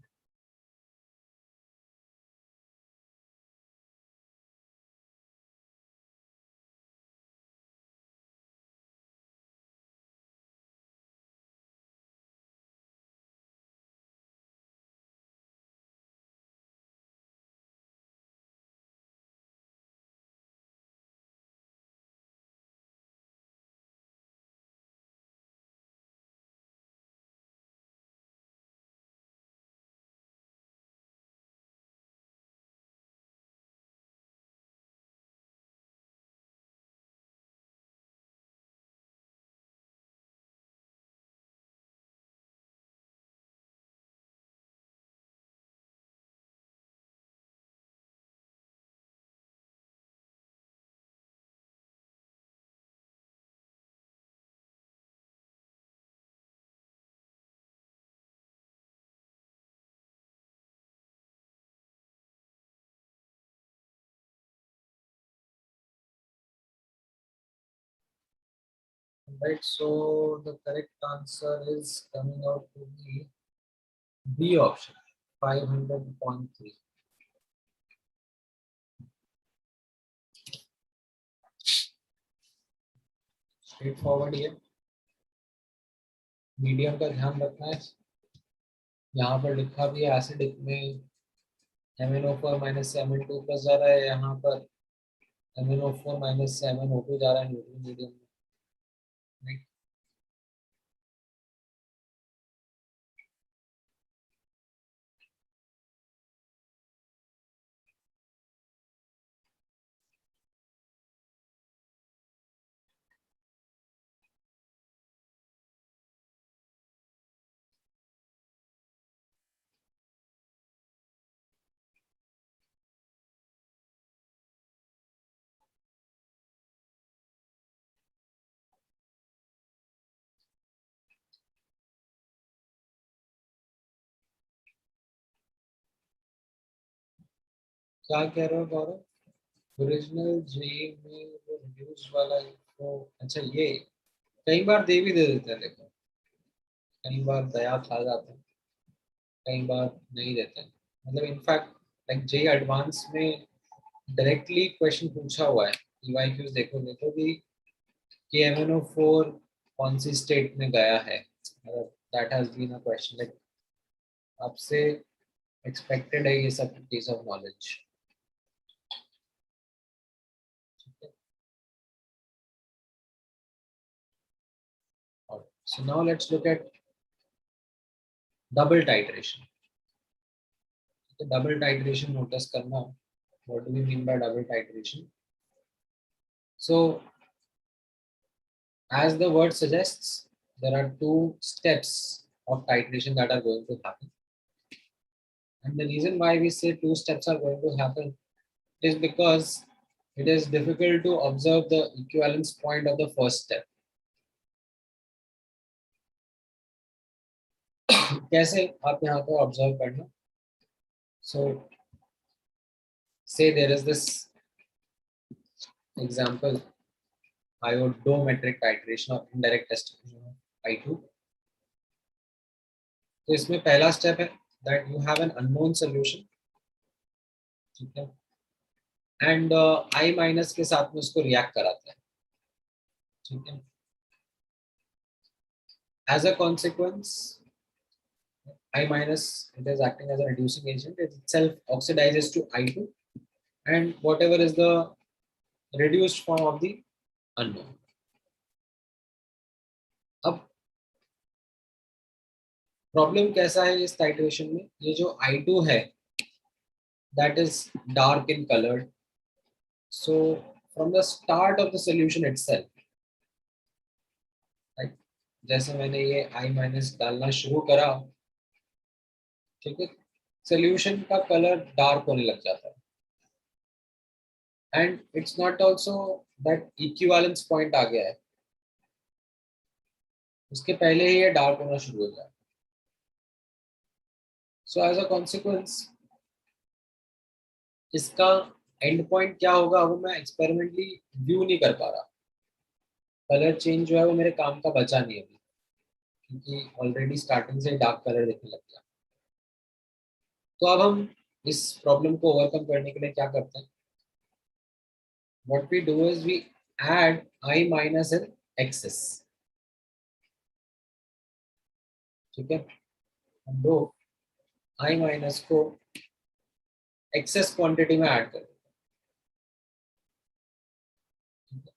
Right, so the correct answer is coming out to be B option, 500.3. Straight forward ये मीडियम का ध्यान रखना है। यहाँ पर लिखा भी है एसिडिक में MnO4 माइनस से Mn2 प्लस जा रहा है, यहाँ पर MnO4 माइनस से MnO2 जा रहा है न्यूट्रल मीडियम में। क्या कह रहे हो गौरव? ओरिजिनल जे में वो रिड्यूस वाला तो अच्छा ये कई बार दे भी दे देते हैं, देखो कई बार दया खा जाते हैं, कई बार नहीं देते हैं। मतलब इनफैक्ट लाइक जे एडवांस में डायरेक्टली क्वेश्चन पूछा हुआ है, ईवाईक्यूज देखोगे तो भी कि MnO4 कौन सी स्टेट में गया है, मतलब that has been a question, like आपसे एक्सपेक्टेड है ये सब चीज of knowledge. So now let's look at double titration. तो double titration notice करना, what do we mean by double titration? So as the word suggests, there are two steps of titration that are going to happen. And the reason why we say two steps are going to happen is because it is difficult to observe the equivalence point of the first step. कैसे आप यहाँ पर observe करना? So say there is this example, iodometric titration or indirect estimation of I2. तो इसमें पहला step है that you have an unknown solution, ठीक है, एंड I माइनस के साथ में उसको रिएक्ट कराता है, ठीक है। As a consequence, I minus, it is acting as a reducing agent, it itself oxidizes to I2 and whatever is the reduced form of the unknown. अब प्रॉब्लम कैसा है इस टाइट्रेशन में, ये जो I2 है that is dark in colored, so from the start of the solution itself, right, जैसे मैंने ये I माइनस डालना शुरू करा, ठीक है, सोल्यूशन का कलर डार्क होने लग जाता है and it's not also that equivalence point आ गया है, उसके पहले ही ये डार्क होना शुरू हो जाए। सो एज अ कॉन्सिक्वेंस इसका एंड पॉइंट क्या होगा वो मैं एक्सपेरिमेंटली व्यू नहीं कर पा रहा। कलर चेंज जो है वो मेरे काम का बचा नहीं अभी, क्योंकि ऑलरेडी स्टार्टिंग से डार्क कलर दिखने लग गया। तो अब हम इस प्रॉब्लम को ओवरकम करने के लिए क्या करते हैं, what we do is we add I minus in excess. ठीक है, हम लोग आई माइनस को एक्सेस क्वांटिटी में ऐड करें।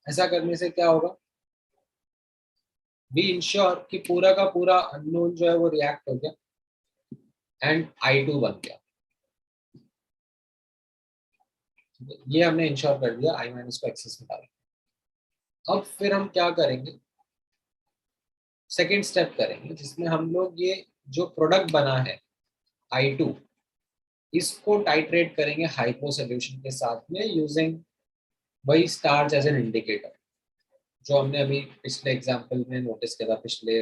ऐसा करने से क्या होगा, वी इंश्योर कि पूरा का पूरा अननोन जो है वो रिएक्ट हो गया एंड I2 बन गया। ये हमने इंश्योर कर दिया, आई माइनस को एक्सेस में डाला। अब फिर हम क्या करेंगे, सेकेंड स्टेप करेंगे जिसमें हम लोग ये जो प्रोडक्ट बना है I2, इसको टाइट्रेट करेंगे हाइपो सोल्यूशन के साथ में यूजिंग वही स्टार्च एज एन इंडिकेटर जो हमने अभी पिछले एग्जांपल में नोटिस किया था, पिछले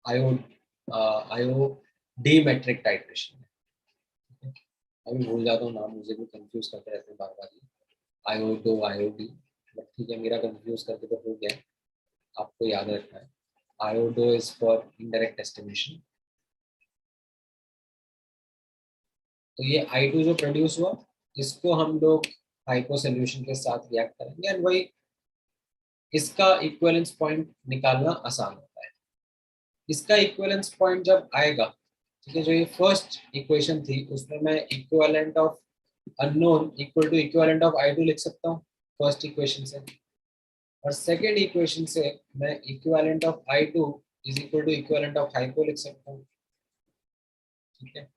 आयो आयो डी मेट्रिक टाइट्रेशन में। अभी भूल जाता हूँ नाम, मुझे भी कंफ्यूज करते रहते हैं बार बार, आयो दो आयो डी, बट ठीक है मेरा कंफ्यूज करके तो हो गया, आपको याद रखना है। आयो दो इज फॉर इनडायरेक्ट एस्टिमेशन। तो ये I2 जो प्रोड्यूस हुआ इसको हम लोग हाइपो सोल्यूशन के साथ रिएक्ट करेंगे एंड वही इसका इक्विवेलेंस पॉइंट निकालना आसान होता है। इसका इक्विवेलेंस पॉइंट जब आएगा, ठीक है, जो ये फर्स्ट इक्वेशन थी उसमें मैं equivalent of unknown equal to equivalent of I2 लिख सकता हूँ फर्स्ट इक्वेशन से, और सेकेंड इक्वेशन से मैं equivalent of I2 is equal to equivalent of hypo लिख सकता हूँ। ठीक है,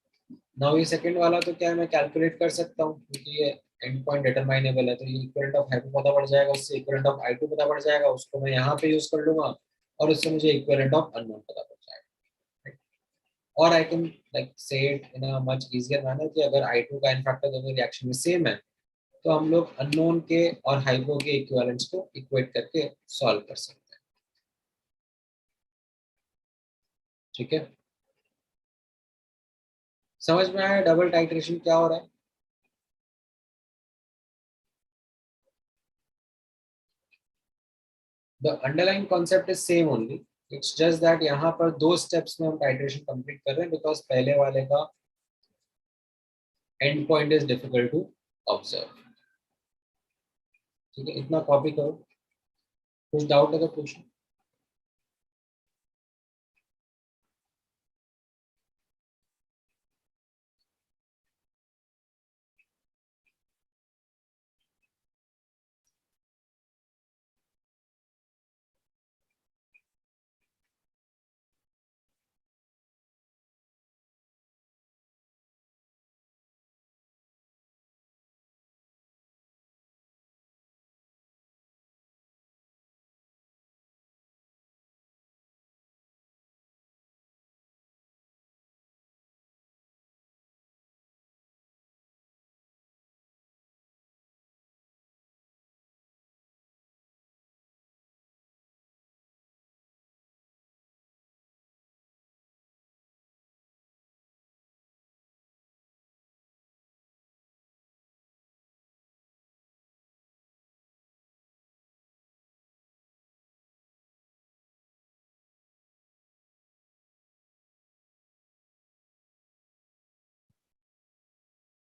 नाउ ये सेकंड वाला तो क्या है, मैं कैलकुलेट कर सकता हूँ क्योंकि ये एंड पॉइंट डिटरमाइनेबल है, तो ये इक्विवेलेंट ऑफ हाइपो पता पड़ जाएगा, उससे इक्विवेलेंट ऑफ I2 पता पड़ जाएगा, उसको मैं यहाँ पे यूज कर लूंगा और उससे मुझे इक्विवेलेंट ऑफ अननोन पता पड़ जाएगा। और आई कैन लाइक से it in a much easier manner कि अगर I2 का एन फैक्टर दोनों रिएक्शन में सेम है तो हम लोग अननोन के और हाइपो के इक्विवेलेंट्स को इक्वेट करके सॉल्व कर सकते हैं। ठीक है, समझ में आया डबल टाइट्रेशन क्या हो रहा है? The underlying concept is same only. It's just that यहाँ पर दो steps में हम titration complete कर रहे हैं because पहले वाले का end point is difficult to observe. ठीक है, इतना कॉपी करो, कुछ डाउट है तो पूछो।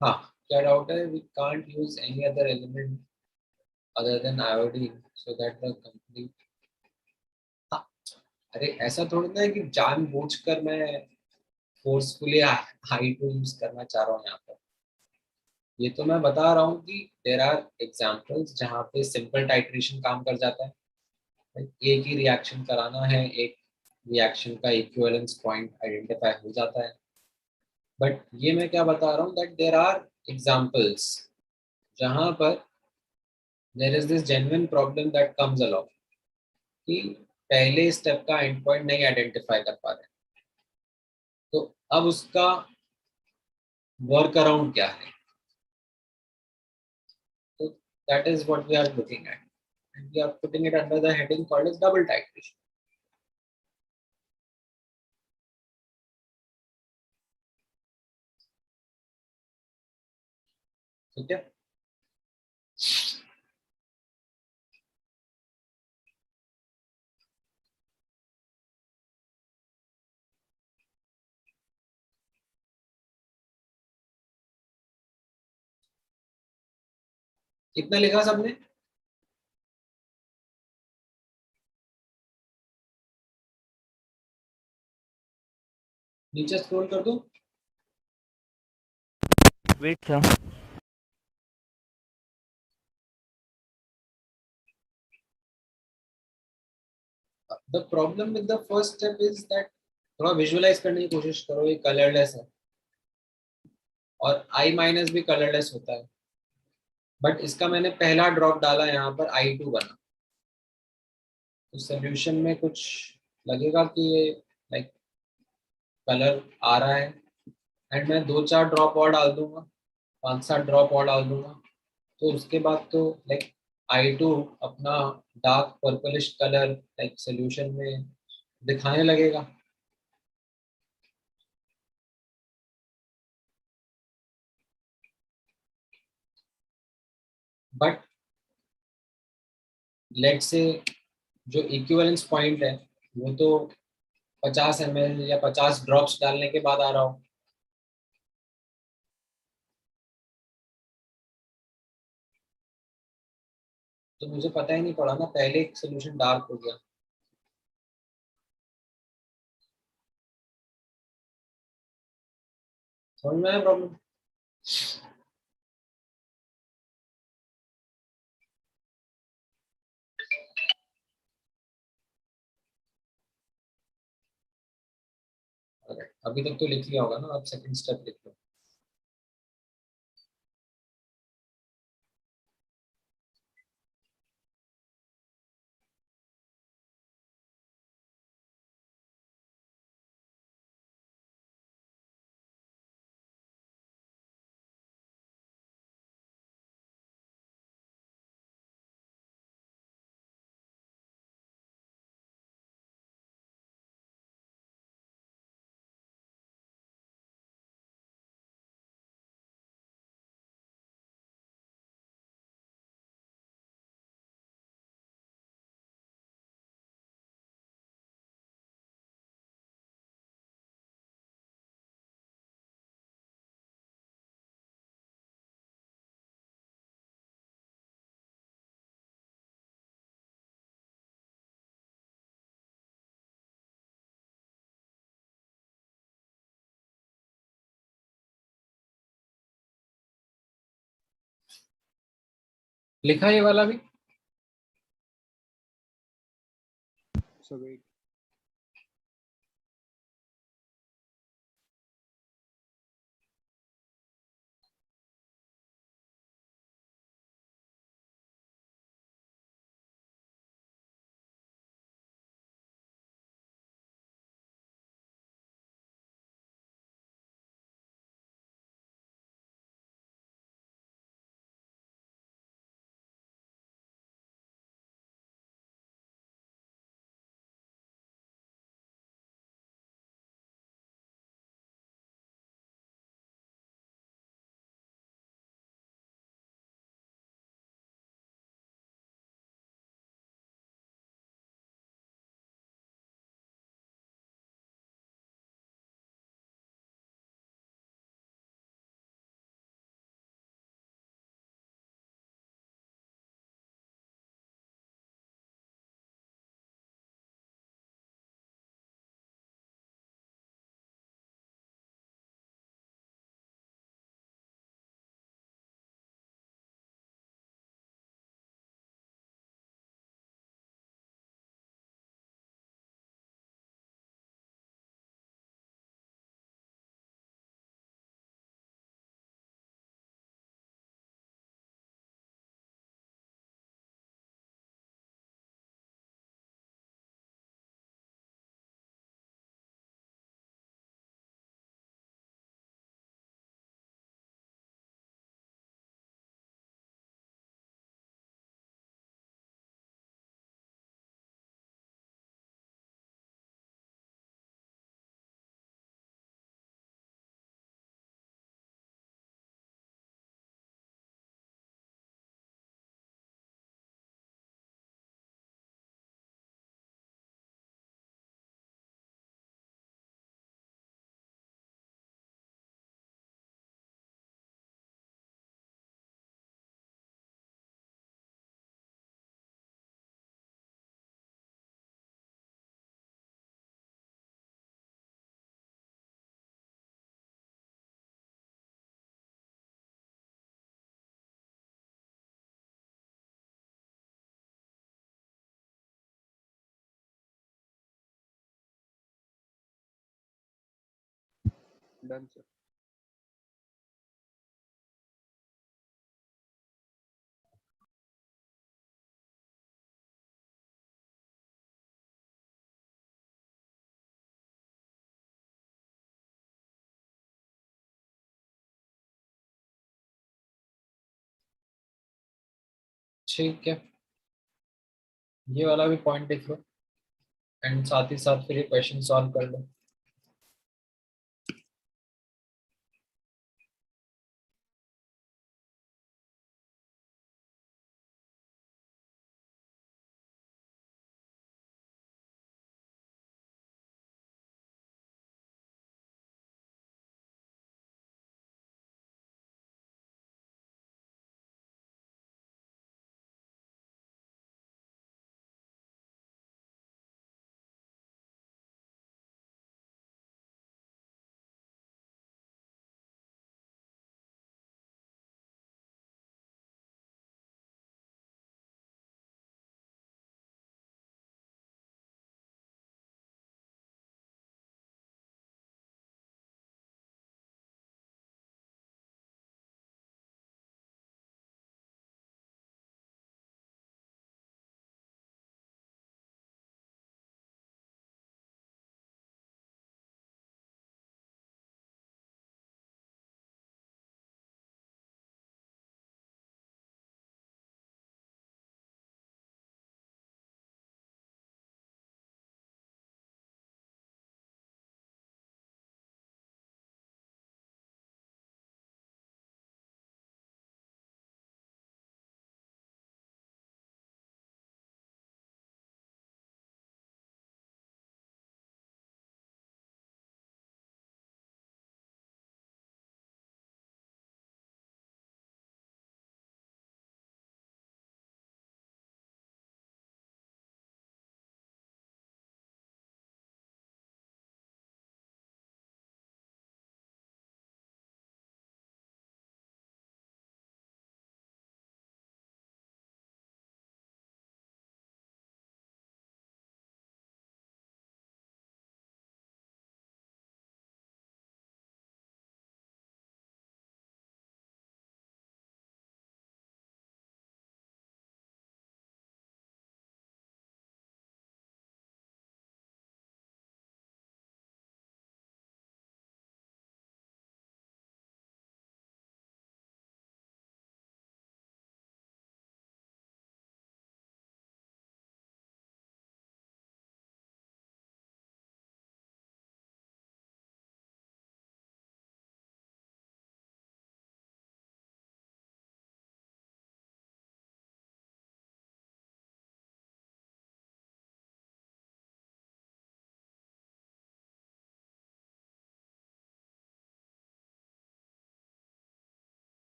हाँ, क्या डाउट है? We can't use any other element other than iodine so that the complete, हाँ, अरे ऐसा थोड़ी ना है कि जानबूझकर मैं फोर्सफुली I2 यूज करना चाह रहा हूँ यहाँ पर। ये तो मैं बता रहा हूँ कि देर आर एग्जाम्पल्स जहाँ पे सिंपल टाइट्रेशन काम कर जाता है, एक ही रिएक्शन कराना है, एक रिएक्शन का इक्विवेलेंस पॉइंट आइडेंटिफाई हो जाता है। बट ये मैं क्या बता रहा हूँ दैट देर आर एग्जाम्पल्स जहाँ पर there is this genuine problem that comes along कि पहले स्टेप का एंड पॉइंट नहीं आइडेंटिफाई कर पा रहे, तो अब उसका वर्क अराउंड क्या है? तो that is what we are looking at and we are putting it under the heading called as double titration. ठीक है। कितना लिखा सबने? नीचे स्क्रॉल कर दो। Wait, sir. The problem with the first step is that थोड़ा विजुअलाइज करने की कोशिश करो, ये कलरलेस है और आई माइनस भी कलरलेस होता है, बट इसका मैंने पहला ड्रॉप डाला, यहाँ पर I2 बना। तो सोल्यूशन में कुछ लगेगा कि ये लाइक कलर आ रहा है, एंड मैं 2-4 ड्रॉप और डाल दूंगा, 5-7 ड्रॉप और डाल दूंगा, तो उसके बाद तो लाइक I2 अपना dark purplish colour like solution में दिखाने लगेगा। बट लेट से जो इक्विवेलेंस पॉइंट है वो तो 50 ml या 50 ड्रॉप्स डालने के बाद आ रहा हो। तो मुझे पता ही नहीं पड़ा ना, पहले एक सोल्यूशन डार्क हो गया। समझ में आया प्रॉब्लम? अभी तक तो लिख लिया होगा ना, अब सेकंड स्टेप लिख लो। लिखा ये वाला भी? So wait. Done sir. ठीक है, ये वाला भी पॉइंट लिख लो एंड साथ ही साथ फिर ये क्वेश्चन सॉल्व कर लो।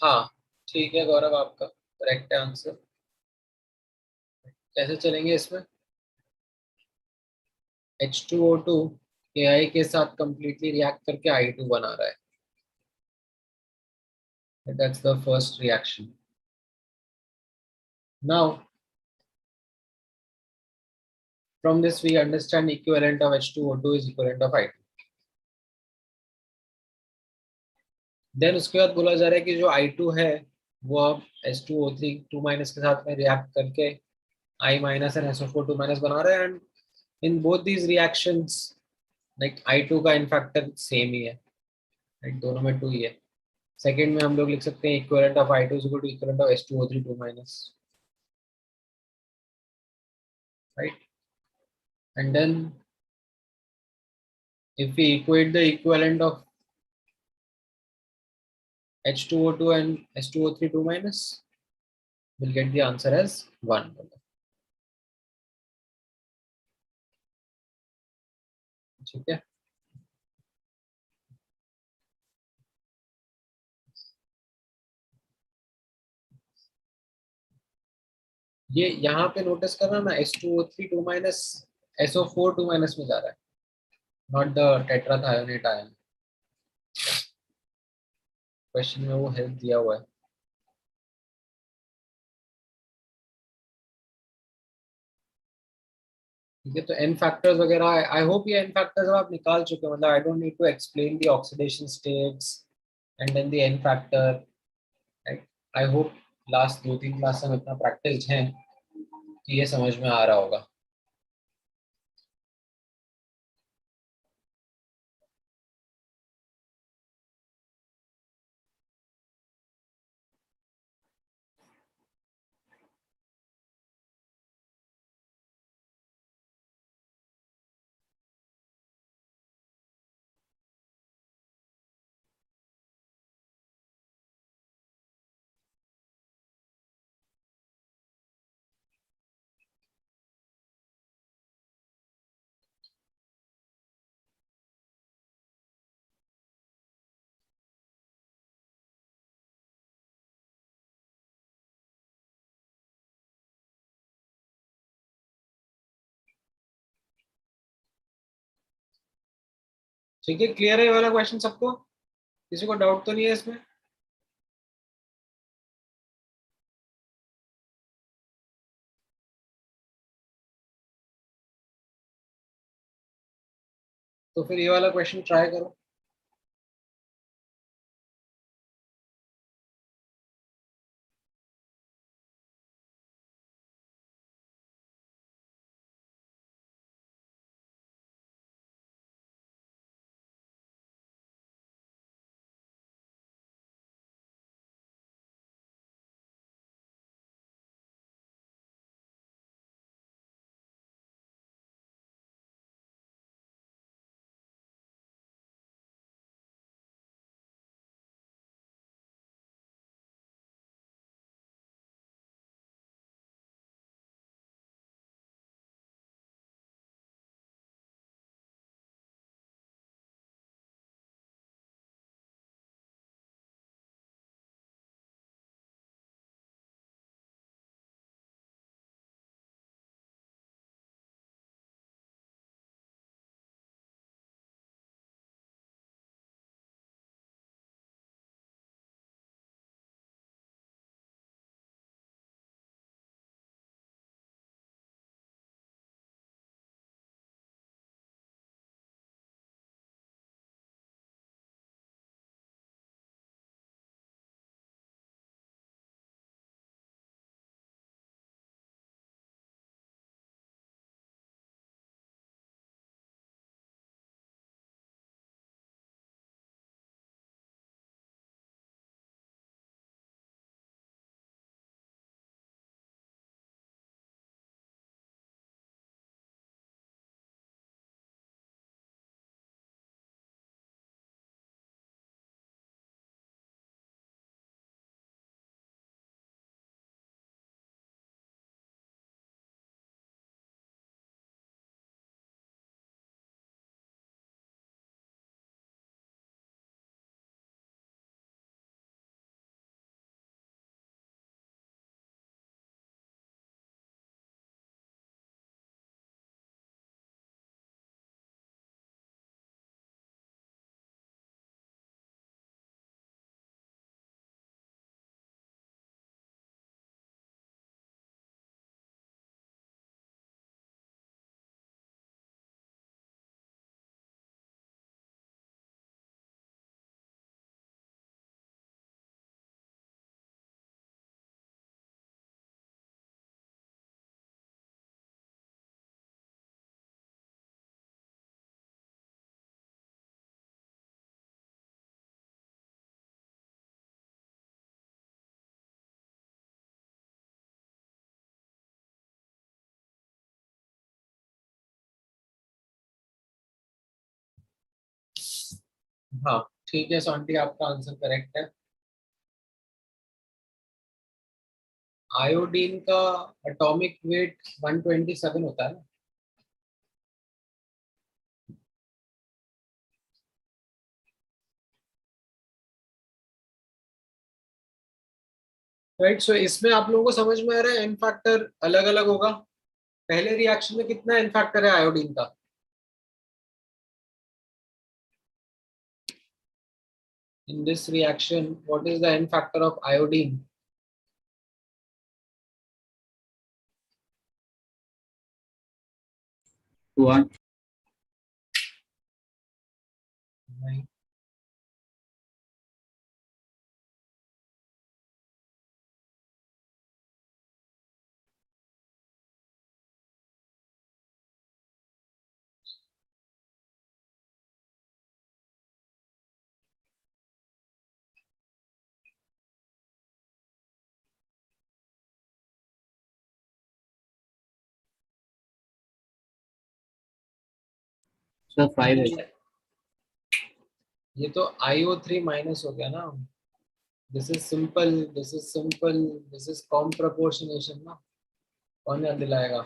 हाँ ठीक है गौरव, आपका करेक्ट है आंसर। कैसे चलेंगे इसमें? H2O2 AI के साथ completely रिएक्ट करके I2 बना रहा है। That's the first reaction. Now, from this we understand equivalent of H2O2 is equivalent of I2. Then उसके बाद बोला जा रहा है कि जो I2 है वो अब H2O3 2 माइनस के साथ में रिएक्ट करके I minus and SO4 2 minus बना रहा है, and in both these reactions like I2 का इन फैक्टर सेम ही है, राइट, दोनों में 2 ही है। सेकेंड में हम लोग लिख सकते हैं equivalent of I2 is equal to equivalent of H2O3 2 minus, right? And then if we equate the equivalent of H2O2 and H2O3 2 minus, we'll get the answer as 1. ठीक है, ये यहाँ पे नोटिस करना ना, H2O3 2 minus SO4 2 minus में जा रहा है, not the tetrathionate ion. Question में वो हेल्प दिया हुआ है। ठीक है, तो एन फैक्टर्स वगैरह आई होप ये एन फैक्टर्स आप निकाल चुके हो, मतलब I don't need to explain the oxidation states and then the N factor, right. I hope last 2-3 class में इतना प्रैक्टिस है कि ये समझ में आ रहा होगा। ठीक है, क्लियर है ये वाला क्वेश्चन सबको? किसी को डाउट तो नहीं है इसमें? तो फिर ये वाला क्वेश्चन ट्राई करो। हाँ ठीक है सॉन्टी, आपका आंसर करेक्ट है। आयोडीन का एटॉमिक वेट 127 होता है ना। राइट, सो इसमें आप लोगों को समझ में आ रहा है एन फैक्टर अलग अलग होगा। पहले रिएक्शन में कितना एन फैक्टर है आयोडीन का? In this reaction what is the N factor of iodine? what? नहीं, Sir, 5 है. ये तो IO3 माइनस हो गया ना. This is simple, this is simple, this is comproportionation ना. कौन याद दिलाएगा?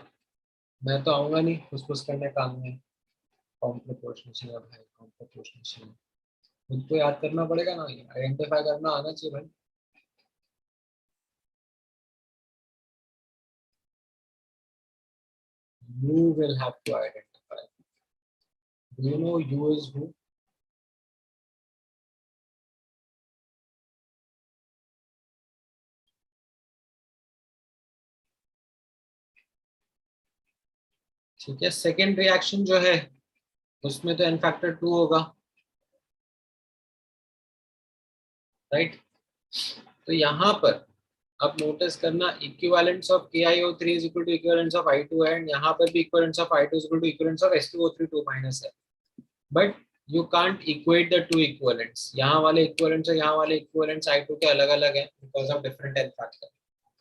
मैं तो आऊंगा नहीं फुसफुस करने काम में. कॉम प्रपोर्शनेशन है भाई, कॉम प्रपोर्शनेशन मुझको याद करना पड़ेगा ना, आइडेंटिफाई करना आना चाहिए भाई. You will have to identify. Do you know you is who? ठीक है, सेकेंड रिएक्शन जो है उसमें तो n फैक्टर 2 होगा, राइट. तो यहाँ पर अब नोटिस करना, equivalence of KiO3 is equal to equivalence of I2 है, एंड यहाँ पर भी equivalence of I2 is equal to equivalence of H2O3 2 minus है. But you can't equate the two equivalents. यहाँ वाले इक्विवेलेंट्स और यहाँ वाले इक्विवेलेंट्स I2 के अलग अलग हैं because of different n factor.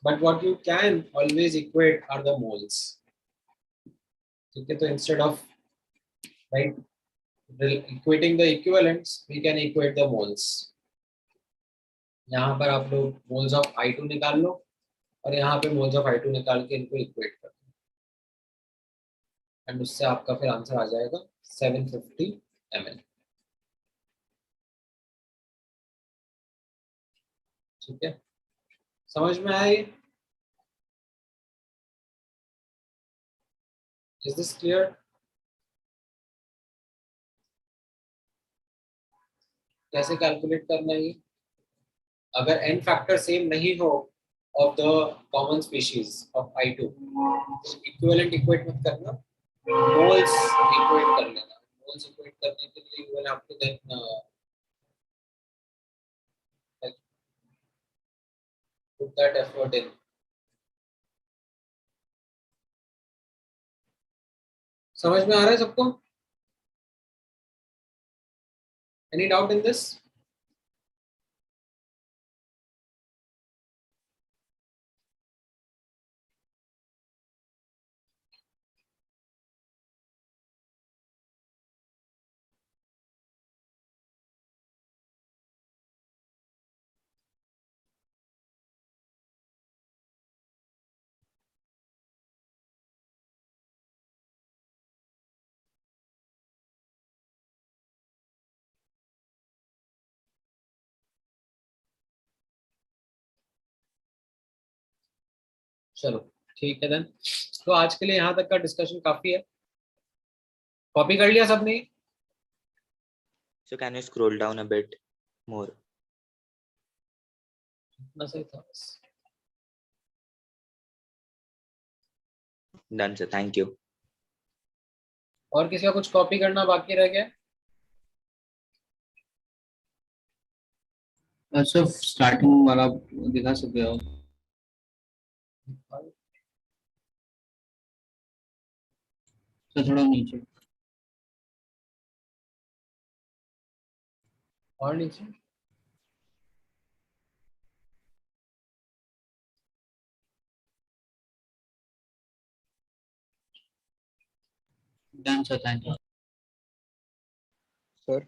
But what you can always equate are the moles. ठीक है, तो instead of right equating the equivalents, we can equate the moles. यहाँ पर आप लोग moles of I2 निकाल लो और यहाँ पे moles of I2 निकाल के इनको equate कर दो, एंड उससे आपका फिर आंसर आ जाएगा 750 ml. ठीक है, समझ में आया ये? Is this clear? कैसे कैलकुलेट करना है ये? अगर n फैक्टर सेम नहीं हो of the common species of I2, equivalent equate मत करना, moles equate कर लेना. Moles equate करने के लिए you will have to then like, put that effort in. समझ में आ रहा है सबको? Any doubt in this? चलो ठीक है देन. तो आज के लिए यहाँ तक का डिस्कशन काफी है. कॉपी कर लिया सबने? So can you scroll down a bit more? इतना सही था बस. Done, sir. Thank you. और किसी का कुछ कॉपी करना बाकी रह गया? सर स्टार्टिंग वाला दिखा सकते हो? सर थोड़ा नीचे. और नीचे? Done sir, thank you. Sir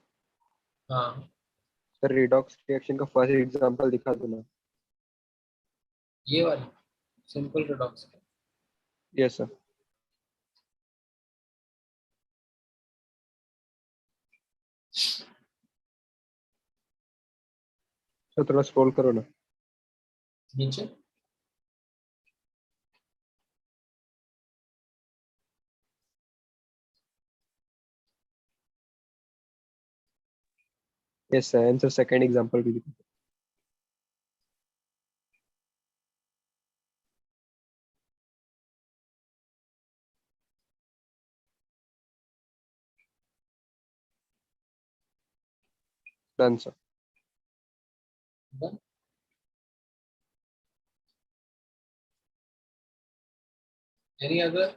हाँ, सर रिडॉक्स रिएक्शन का फर्स्ट एग्जांपल दिखा दो ना. ये वाली simple redox. Yes sir. Sir थोड़ा स्क्रॉल करो ना. नीचे yes sir, and sir second example भी दिखा. Done, sir. Done. Any other?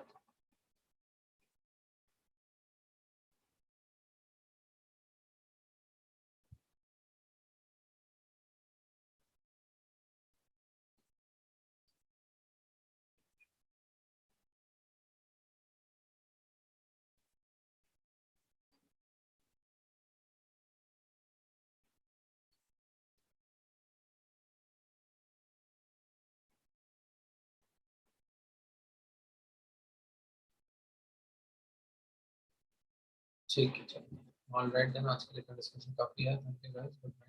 ठीक है चलो. All right then, आज के लिए डिस्कशन काफी है. Thank you guys. Good night.